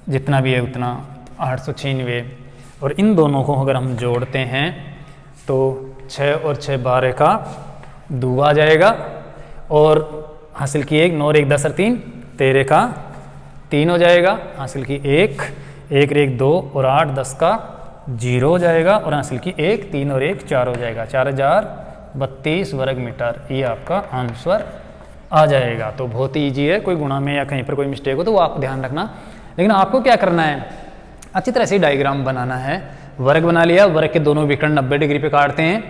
जितना भी है उतना 896। और इन दोनों को अगर हम जोड़ते हैं तो 6 और 6 12 का 2 आ जाएगा, और हासिल की 1, 9 और 1 10 और 3 13 का 3 हो जाएगा, हासिल की 1 1 1 2 और 8 10 का 0 हो जाएगा, और हासिल की 1 3 और 1 4 हो जाएगा, 4032 वर्ग मीटर। ये आपका आंसर आ जाएगा। तो बहुत ही ईजी है, कोई गुणा में या कहीं पर कोई मिस्टेक हो तो वो आप ध्यान रखना। लेकिन आपको क्या करना है, अच्छी तरह से डायग्राम बनाना है। वर्ग बना लिया, वर्ग के दोनों विकर्ण 90 डिग्री पे काटते हैं।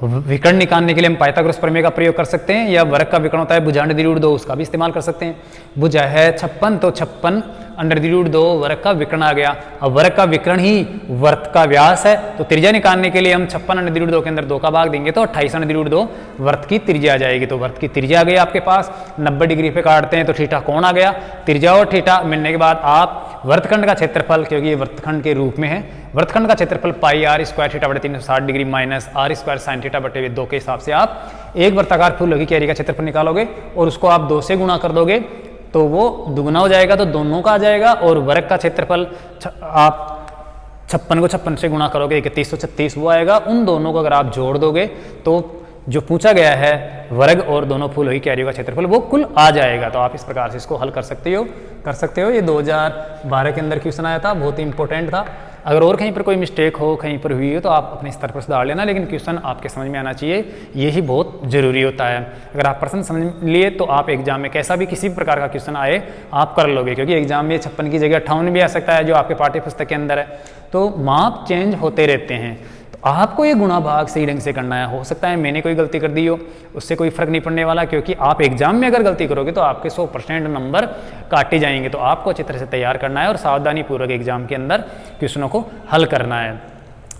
विकर्ण निकालने के लिए हम पाइथागोरस प्रमेय का प्रयोग कर सकते हैं, या वर्ग का विकर्ण होता है भुजा√2, उसका भी इस्तेमाल कर सकते हैं। भुजा है 56, तो 56 √2 वर्ग का विकर्ण आ गया। अब वर्ग का विकर्ण ही वर्त का व्यास है, तो त्रिज्या निकालने के लिए हम 56 √2 के अंदर 2 का भाग देंगे तो 28 √2 वर्त की त्रिज्या आ जाएगी। तो वर्त की त्रिज्या आ गई आपके पास, 90 डिग्री पे काटते हैं तो थीटा कोण आ गया। त्रिज्या और थीटा मिलने के बाद आप वर्तखंड का क्षेत्रफल, क्योंकि ये वर्तखंड के रूप में है, वर्तखंड का क्षेत्रफल पाई r² थीटा बटे 360 degree minus r² sign theta बटे 2 के हिसाब से आप एक वर्ताकार फूलों की क्यारी का क्षेत्रफल निकालोगे, और उसको आप 2 से गुणा कर दोगे तो वो दुगुना हो जाएगा, तो दोनों का आ जाएगा। और वर्ग का क्षेत्रफल आप 56 को 56 से गुणा करोगे 3136 वो आएगा। उन दोनों को अगर आप जोड़ दोगे तो जो पूछा गया है वर्ग और दोनों फूलों की क्यारियों का क्षेत्रफल वो कुल आ जाएगा। तो आप इस प्रकार से इसको हल कर सकते हो। ये 2012 के अंदर क्वेश्चन आया था, बहुत ही इंपॉर्टेंट था। अगर और कहीं पर कोई मिस्टेक हो, कहीं पर हुई हो तो आप अपने स्तर पर सुधार लेना, लेकिन क्वेश्चन आपके समझ में आना चाहिए, यही बहुत जरूरी होता है। अगर आप प्रश्न समझ लिए तो आप एग्जाम में कैसा भी किसी भी प्रकार का क्वेश्चन आए आप कर लोगे, क्योंकि एग्जाम में 56 की जगह 58 भी आ सकता है जो आपके पाठ्य पुस्तक के अंदर है। तो माप चेंज होते रहते हैं, तो आपको ये गुणा भाग सही ढंग से करना है। हो सकता है मैंने कोई गलती कर दी हो, उससे कोई फर्क नहीं पड़ने वाला, क्योंकि आप एग्जाम में अगर गलती करोगे तो आपके 100% नंबर काटे जाएंगे। तो आपको अच्छी तरह से तैयार करना है और सावधानी पूर्वक एग्जाम के अंदर क्वेश्चनों को हल करना है।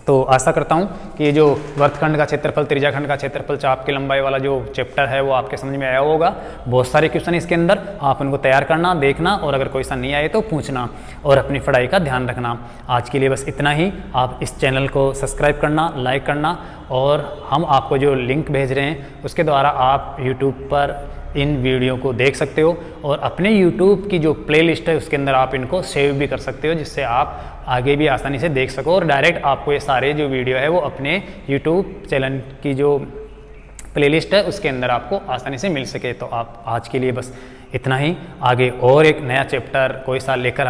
तो आशा करता हूँ कि ये जो वर्तखंड का क्षेत्रफल, त्रिज्याखंड का क्षेत्रफल, चाप की लंबाई वाला जो चैप्टर है वो आपके समझ में आया होगा। बहुत सारे क्वेश्चन इसके अंदर, आप उनको तैयार करना, देखना, और अगर कोई सा नहीं आए तो पूछना और अपनी पढ़ाई का ध्यान रखना। आज के लिए बस इतना ही। आप इस चैनल को सब्सक्राइब करना, लाइक करना, और हम आपको जो लिंक भेज रहे हैं उसके द्वारा आप यूट्यूब पर इन वीडियो को देख सकते हो, और अपने YouTube की जो प्लेलिस्ट है उसके अंदर आप इनको सेव भी कर सकते हो, जिससे आप आगे भी आसानी से देख सको और डायरेक्ट आपको ये सारे जो वीडियो है वो अपने YouTube चैनल की जो प्लेलिस्ट है उसके अंदर आपको आसानी से मिल सके। तो आप आज के लिए बस इतना ही। आगे और एक नया चैप्टर कोई सा लेकर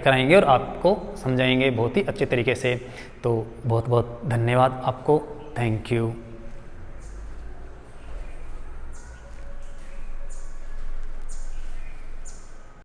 आएंगे और आपको समझाएंगे बहुत ही अच्छे तरीके से। तो बहुत बहुत धन्यवाद आपको। Thank you.